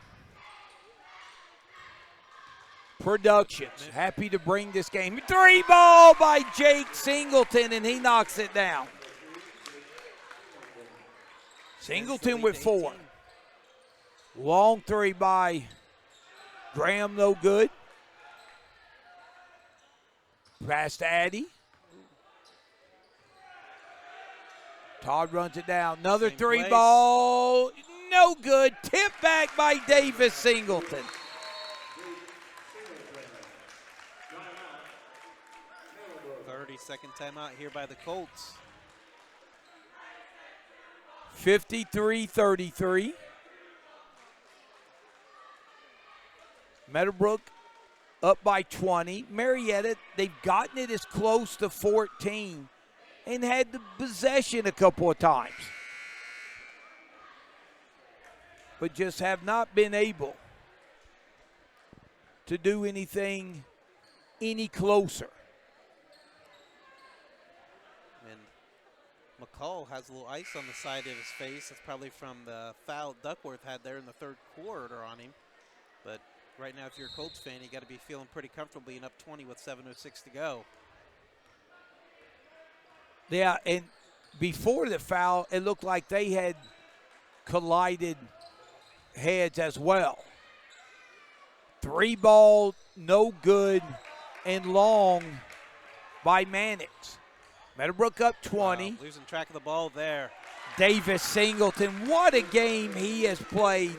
Productions, happy to bring this game. 3 ball by Jake Singleton, and he knocks it down. Singleton with 4. Long 3 by Graham, no good. Pass to Addy. Todd runs it down. Another Same 3 place. ball, no good. Tip back by Davis Singleton. Second timeout here by the Colts. 53-33. Meadowbrook up by 20. Marietta, they've gotten it as close to 14 and had the possession a couple of times, but just have not been able to do anything any closer. McCall has a little ice on the side of his face. That's probably from the foul Duckworth had there in the third quarter on him. But right now, if you're a Colts fan, you got to be feeling pretty comfortable being up 20 with 7:06 to go. Yeah, and before the foul, it looked like they had collided heads as well. 3 ball, no good, and long by Mannix. Meadowbrook up 20. Wow, losing track of the ball there. Davis Singleton, what a game he has played.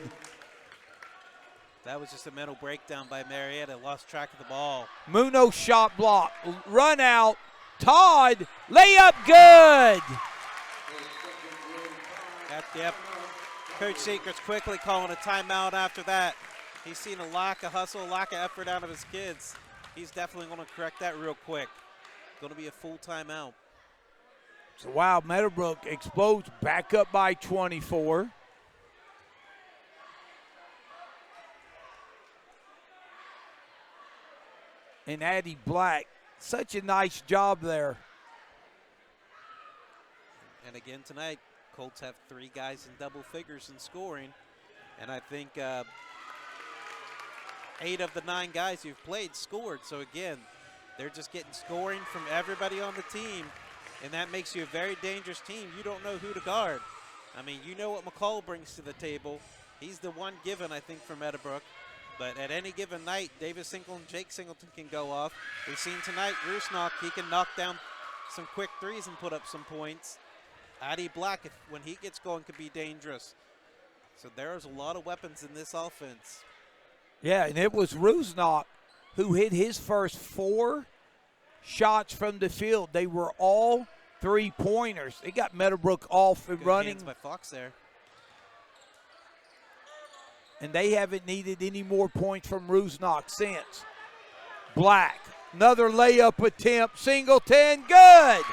That was just a mental breakdown by Marietta. Lost track of the ball. Munoz shot block, run out. Todd, layup good. Yep. Coach Seekers quickly calling a timeout after that. He's seen a lack of hustle, lack of effort out of his kids. He's definitely going to correct that real quick. Going to be a full timeout. So, wow, Meadowbrook explodes back up by 24. And Addie Black, such a nice job there. And again tonight, Colts have 3 guys in double figures in scoring. And I think 8 of the 9 guys who've played scored. So again, they're just getting scoring from everybody on the team, and that makes you a very dangerous team. You don't know who to guard. I mean, you know what McCall brings to the table. He's the one given, I think, for Meadowbrook. But at any given night, Davis Singleton, Jake Singleton can go off. We've seen tonight, Rusnak, he can knock down some quick threes and put up some points. Addy Black, when he gets going, could be dangerous. So there's a lot of weapons in this offense. Yeah, and it was Rusnak who hit his first 4 shots from the field. They were all 3-pointers. They got Meadowbrook off and Good running. hands by Fox there. And they haven't needed any more points from Rusnak since. Black, another layup attempt. Singleton, good.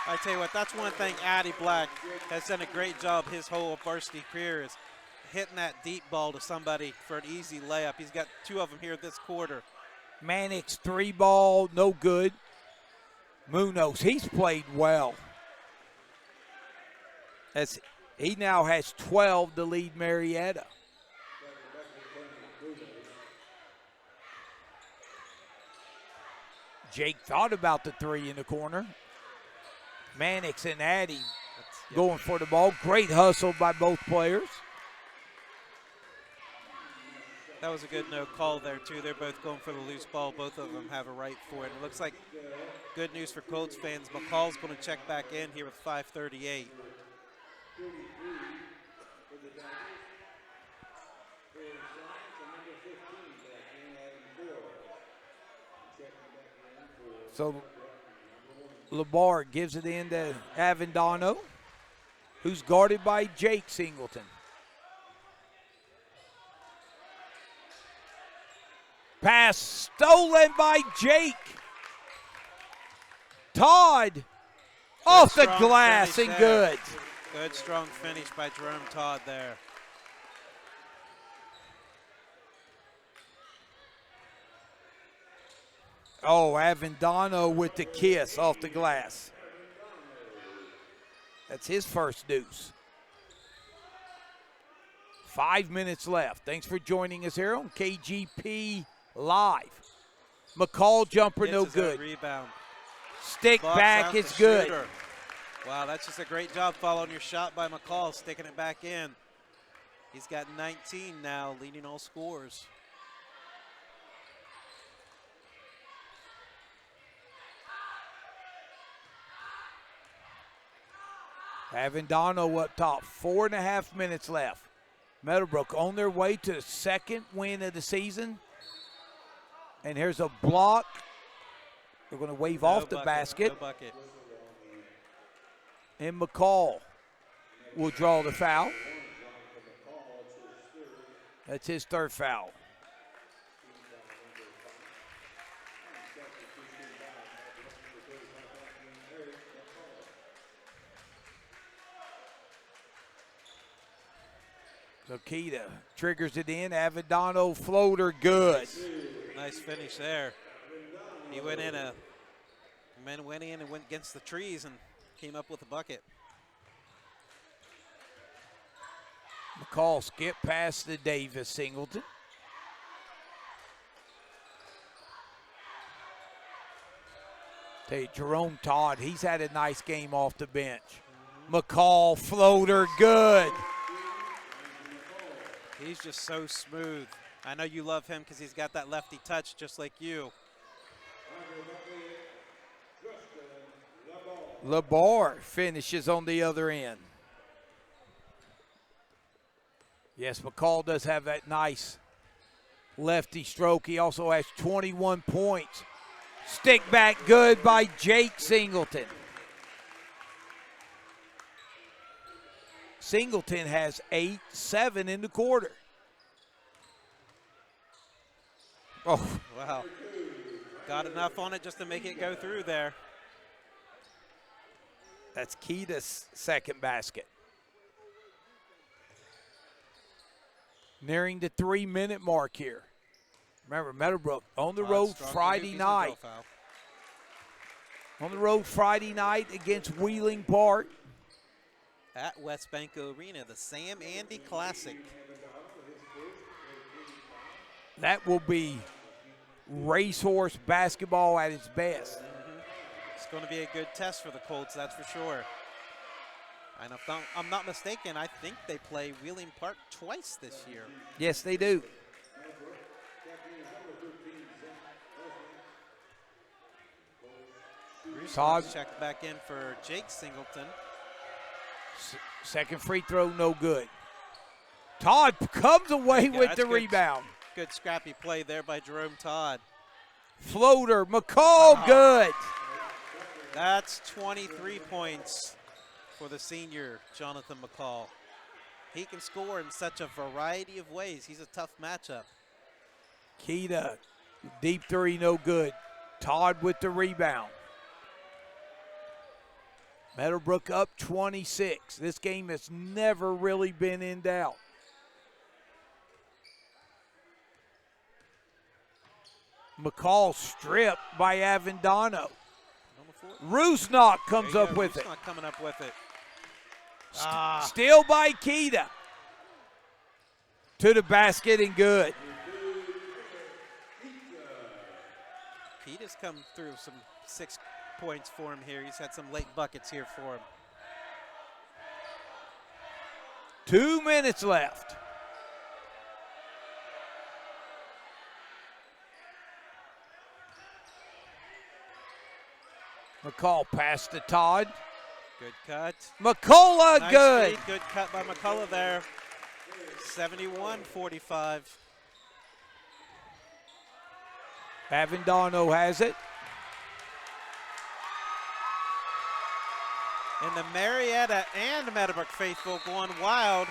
I tell you what, that's one thing Addy Black has done a great job his whole varsity career is hitting that deep ball to somebody for an easy layup. He's got 2 of them here this quarter. Mannix 3-ball, no good. Munoz, he's played well. He now has 12 to lead Marietta. Jake thought about the 3 in the corner. Mannix and Addy going for the ball. Great hustle by both players. That was a good no call there, too. They're both going for the loose ball. Both of them have a right for it. It looks like good news for Colts fans. McCall's going to check back in here with 5:38. So Labar gives it in to Avendano, who's guarded by Jake Singleton. Pass stolen by Jake. Todd off the glass and good. Good strong finish by Jerome Todd there. Oh, Avendano with the kiss off the glass. That's his first deuce. 5 minutes left. Thanks for joining us here on KGP Live. McCall jumper, no good. Rebound. Stick back is good. Shooter. Wow, that's just a great job following your shot by McCall, sticking it back in. He's got 19 now, leading all scorers. Avendano up top, 4.5 minutes left. Meadowbrook on their way to the 2nd win of the season. And here's a block. They're going to wave off the basket. No bucket. And McCall will draw the foul. That's his 3rd foul. So Keita triggers it in. Avendano floater, good. Nice finish there. He went in and went against the trees and came up with a bucket. McCall skip past the Davis Singleton. Tell you, Jerome Todd, he's had a nice game off the bench. McCall floater, good. He's just so smooth. I know you love him because he's got that lefty touch just like you. Labar finishes on the other end. Yes, McCall does have that nice lefty stroke. He also has 21 points. Stick back good by Jake Singleton. Singleton has 8-7 in the quarter. Oh. Wow. Got enough on it just to make it go through there. That's Keita's 2nd basket. Nearing the 3-minute mark here. Remember, Meadowbrook on the road Friday night. On the road Friday night against Wheeling Park. At West Banco Arena, the Sam Andy Classic. That will be racehorse basketball at its best. It's going to be a good test for the Colts, that's for sure. And if I'm not mistaken, I think they play Wheeling Park twice this year. Yes, they do. Todd checked back in for Jake Singleton. Second free throw, no good. Todd comes away with the rebound. Good scrappy play there by Jerome Todd. Floater, McCall, good. That's 23 points for the senior, Jonathan McCall. He can score in such a variety of ways. He's a tough matchup. Keita, deep three, no good. Todd with the rebound. Meadowbrook up 26. This game has never really been in doubt. McCall stripped by Avendano. Rusnak comes up with it. Rusnak coming up with it. Steal by Keita. To the basket and good. Keita's come through some 6 points for him here. He's had some late buckets here for him. 2 minutes left. McCall pass to Todd. Good cut. McCullough, Nice good. feed. Good cut by McCullough there. 71-45. Avendano has it. And the Marietta and Meadowbrook faithful going wild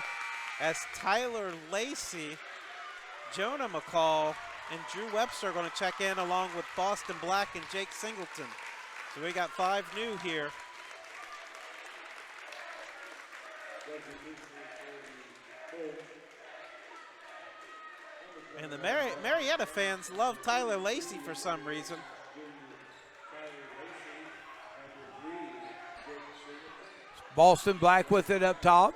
as Tyler Lacey, Jonah McCall, and Drew Webster are going to check in along with Boston Black and Jake Singleton. So we got 5 new here. And the Marietta fans love Tyler Lacey for some reason. Boston Black with it up top.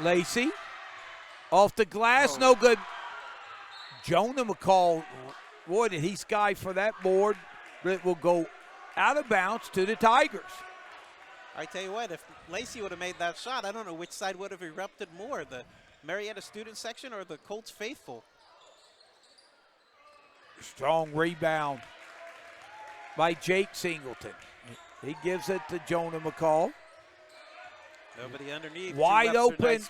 Lacey off the glass, no good. Jonah McCall, boy, did he sky for that board, but it will go out of bounds to the Tigers. I tell you what, if Lacey would have made that shot, I don't know which side would have erupted more, the Marietta student section or the Colts faithful. Strong rebound by Jake Singleton. He gives it to Jonah McCall. Nobody underneath. Wide open.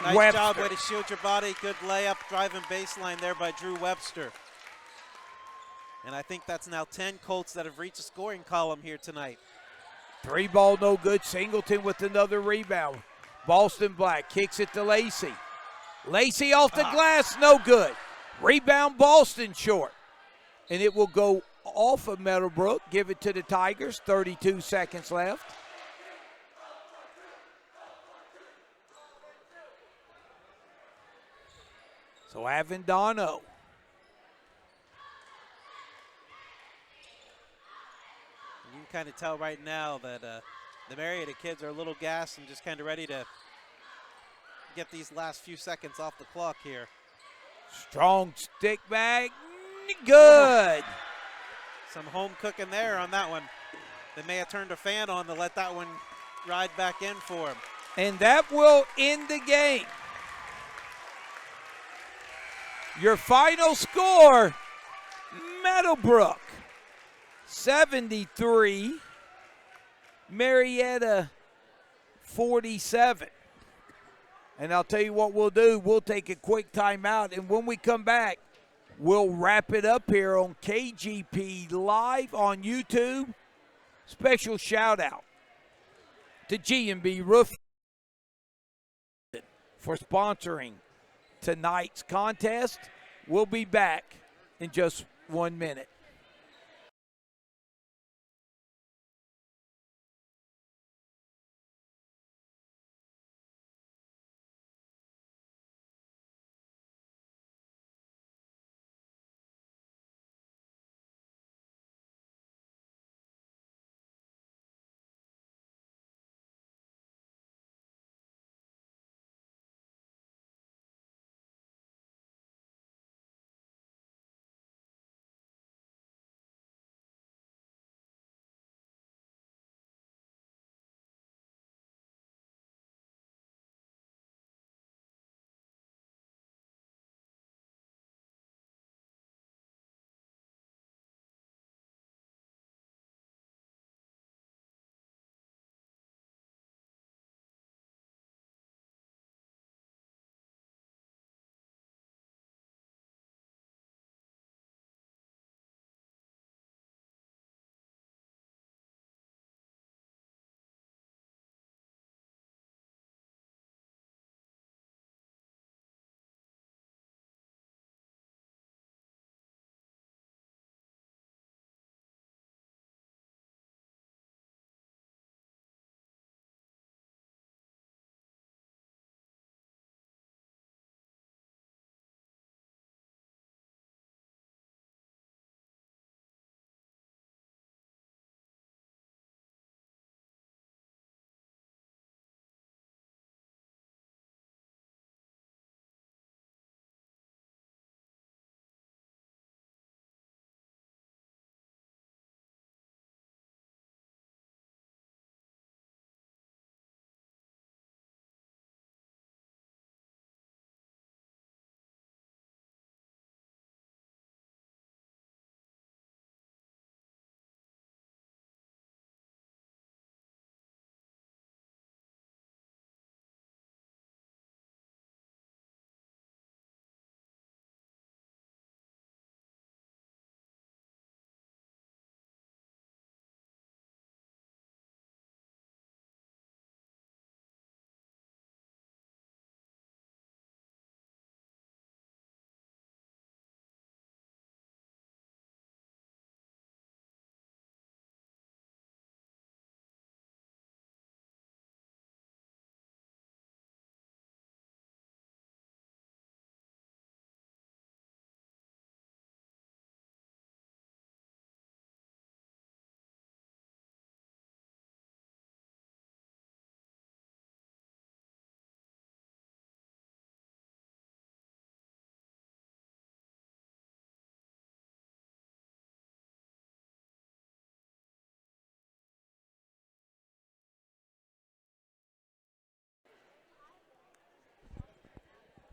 Nice job, way to shield your body. Good layup, driving baseline there by Drew Webster. And I think that's now 10 Colts that have reached a scoring column here tonight. 3 ball, no good. Singleton with another rebound. Boston Black kicks it to Lacey. Lacey off the glass, no good. Rebound, Boston short. And it will go off of Meadowbrook. Give it to the Tigers. 32 seconds left. So Avendano. You can kind of tell right now that the Marietta kids are a little gassed and just kind of ready to get these last few seconds off the clock here. Strong stick back. Good. Some home cooking there on that one. They may have turned a fan on to let that one ride back in for him. And that will end the game. Your final score, Meadowbrook 73, Marietta 47. And I'll tell you what we'll do. We'll take a quick timeout, and when we come back, we'll wrap it up here on KGP Live on YouTube. Special shout out to G&B Roofing for sponsoring tonight's contest. We'll be back in just 1 minute.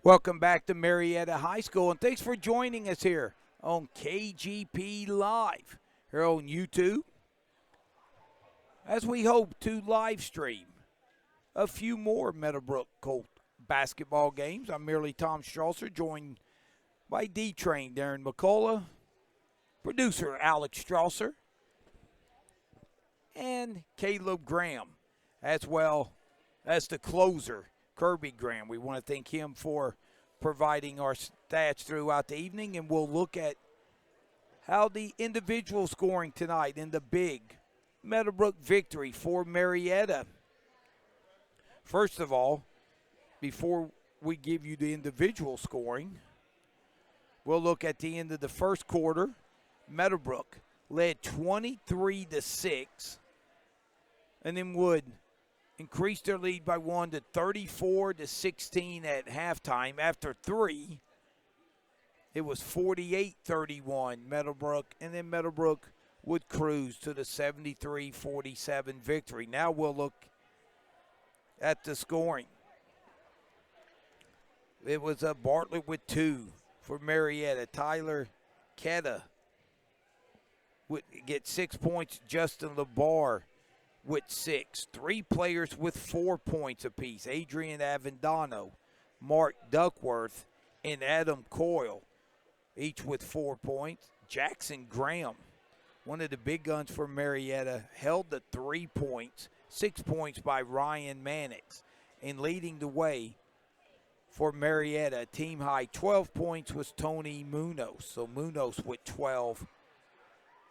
Welcome back to Marietta High School, and thanks for joining us here on KGP Live here on YouTube, as we hope to live stream a few more Meadowbrook Colt basketball games. I'm merely Tom Strasser, joined by D-Train Darren McCullough, producer Alex Strasser, and Caleb Graham, as well as the closer, Kirby Graham. We want to thank him for providing our stats throughout the evening, and we'll look at how the individual scoring tonight in the big Meadowbrook victory for Marietta. First of all, before we give you the individual scoring, we'll look at the end of the first quarter. Meadowbrook led 23-6, and then would increase their lead by 1 to 34-16 at halftime. After 3, it was 48-31 Meadowbrook, and then Meadowbrook would cruise to the 73-47 victory. Now we'll look at the scoring. It was Bartlett with 2 for Marietta. Tyler Ketta would get 6 points. Justin LeBar with 6. 3 players with 4 points apiece. Adrian Avendano, Mark Duckworth, and Adam Coyle, each with 4 points. Jackson Graham, one of the big guns for Marietta, held the 3 points. 6 points by Ryan Mannix. And leading the way for Marietta, team high 12 points, was Tony Munoz. So Munoz with 12.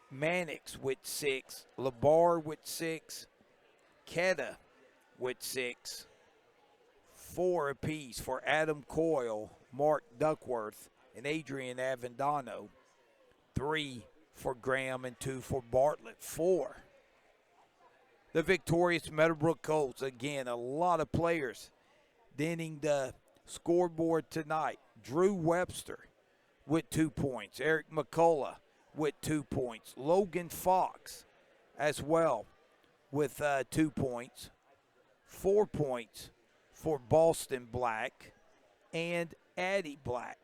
Mannix with 6, LeBar with 6, Ketta with 6, 4 apiece for Adam Coyle, Mark Duckworth, and Adrian Avendano, 3 for Graham and 2 for Bartlett. 4. The victorious Meadowbrook Colts, again, a lot of players denting the scoreboard tonight. Drew Webster with 2 points, Eric McCullough with 2 points. Logan Fox as well with 2 points. 4 points for Boston Black and Addie Black.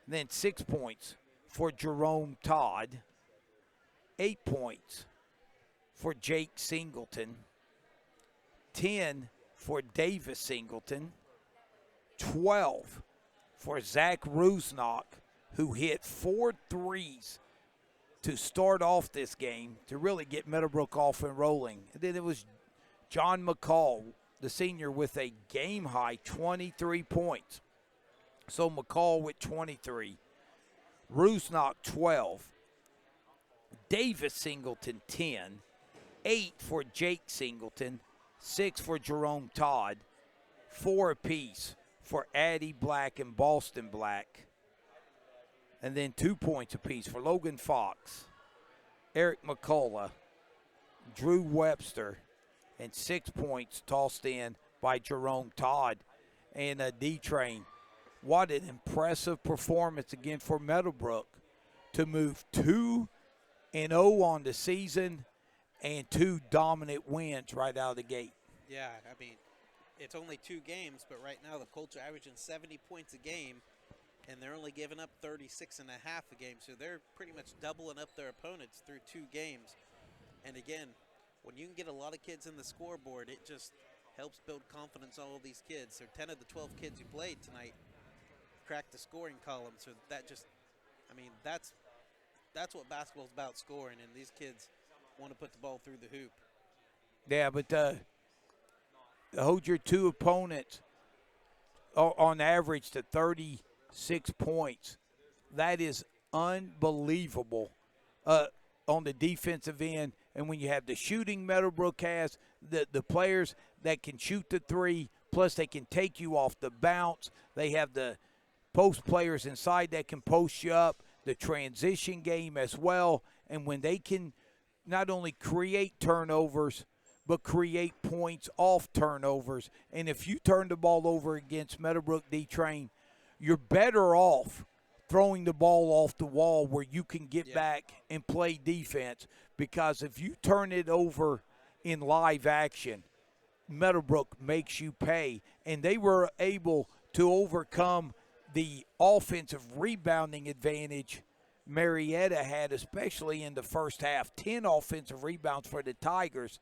And then 6 points for Jerome Todd. 8 points for Jake Singleton. 10 for Davis Singleton. 12 for Zach Rusnock, who hit 4 threes to start off this game to really get Meadowbrook off and rolling. And then it was John McCall, the senior, with a game-high 23 points. So McCall with 23. Rusnock 12. Davis Singleton 10. 8 for Jake Singleton. 6 for Jerome Todd. 4 apiece for Addie Black and Boston Black. And then 2 points apiece for Logan Fox, Eric McCullough, Drew Webster, and 6 points tossed in by Jerome Todd and D-Train. What an impressive performance again for Meadowbrook to move 2-0 on the season and 2 dominant wins right out of the gate. Yeah, I mean, it's only 2 games, but right now the Colts are averaging 70 points a game, and they're only giving up 36.5 a game. So they're pretty much doubling up their opponents through 2 games. And again, when you can get a lot of kids in the scoreboard, it just helps build confidence in all of these kids. So 10 of the 12 kids who played tonight cracked the scoring column. So that just, I mean, that's what basketball's about, scoring. And these kids want to put the ball through the hoop. Yeah, but hold your 2 opponents on average to 36 points. That is unbelievable on the defensive end. And when you have the shooting Meadowbrook has, the players that can shoot the 3, plus they can take you off the bounce. They have the post players inside that can post you up, the transition game as well. And when they can not only create turnovers, but create points off turnovers. And if you turn the ball over against Meadowbrook D-Train, you're better off throwing the ball off the wall where you can get back and play defense. Because if you turn it over in live action, Meadowbrook makes you pay, and they were able to overcome the offensive rebounding advantage Marietta had, especially in the first half. 10 offensive rebounds for the Tigers,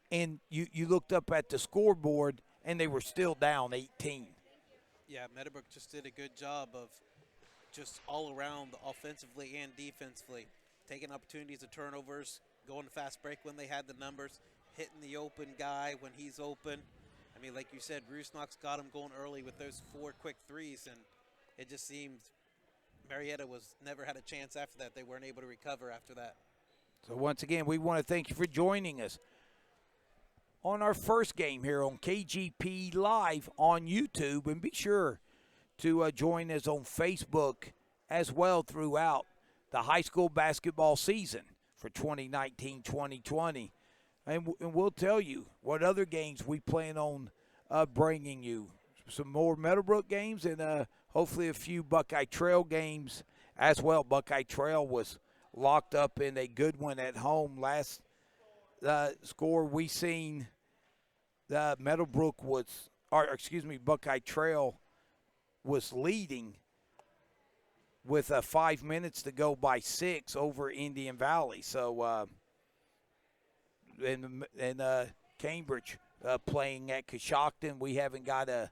and you looked up at the scoreboard, and they were still down 18. Yeah, Meadowbrook just did a good job of just all around offensively and defensively, taking opportunities of turnovers, going to fast break when they had the numbers, hitting the open guy when he's open. I mean, like you said, Rusnok's got him going early with those 4 quick threes, and it just seems Marietta never had a chance after that. They weren't able to recover after that. So once again, we want to thank you for joining us on our first game here on KGP Live on YouTube, and be sure to join us on Facebook as well throughout the high school basketball season for 2019-2020. And we'll tell you what other games we plan on bringing you. Some more Meadowbrook games and hopefully a few Buckeye Trail games as well. Buckeye Trail was locked up in a good one at home. Last score we seen, Meadowbrook was, Buckeye Trail was leading with 5 minutes to go by 6 over Indian Valley. So, and Cambridge playing at Coshocton. We haven't got a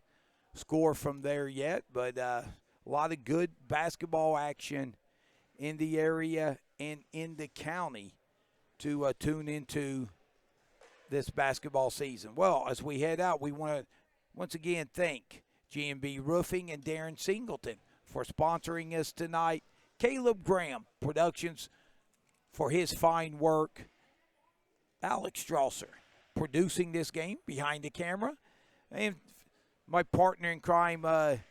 score from there yet, but a lot of good basketball action in the area and in the county to tune into this basketball season. Well, as we head out, we want to once again thank G&B Roofing and Darren Singleton for sponsoring us tonight. Caleb Graham Productions for his fine work. Alex Strasser producing this game behind the camera. And my partner in crime,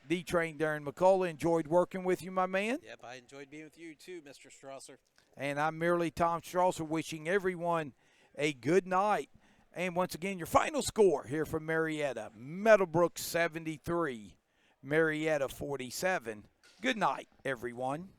D-Train Darren McCullough. Enjoyed working with you, my man. Yep, I enjoyed being with you too, Mr. Strasser. And I'm merely Tom Strasser, wishing everyone a good night. And once again, your final score here from Marietta, Meadowbrook 73, Marietta 47. Good night, everyone.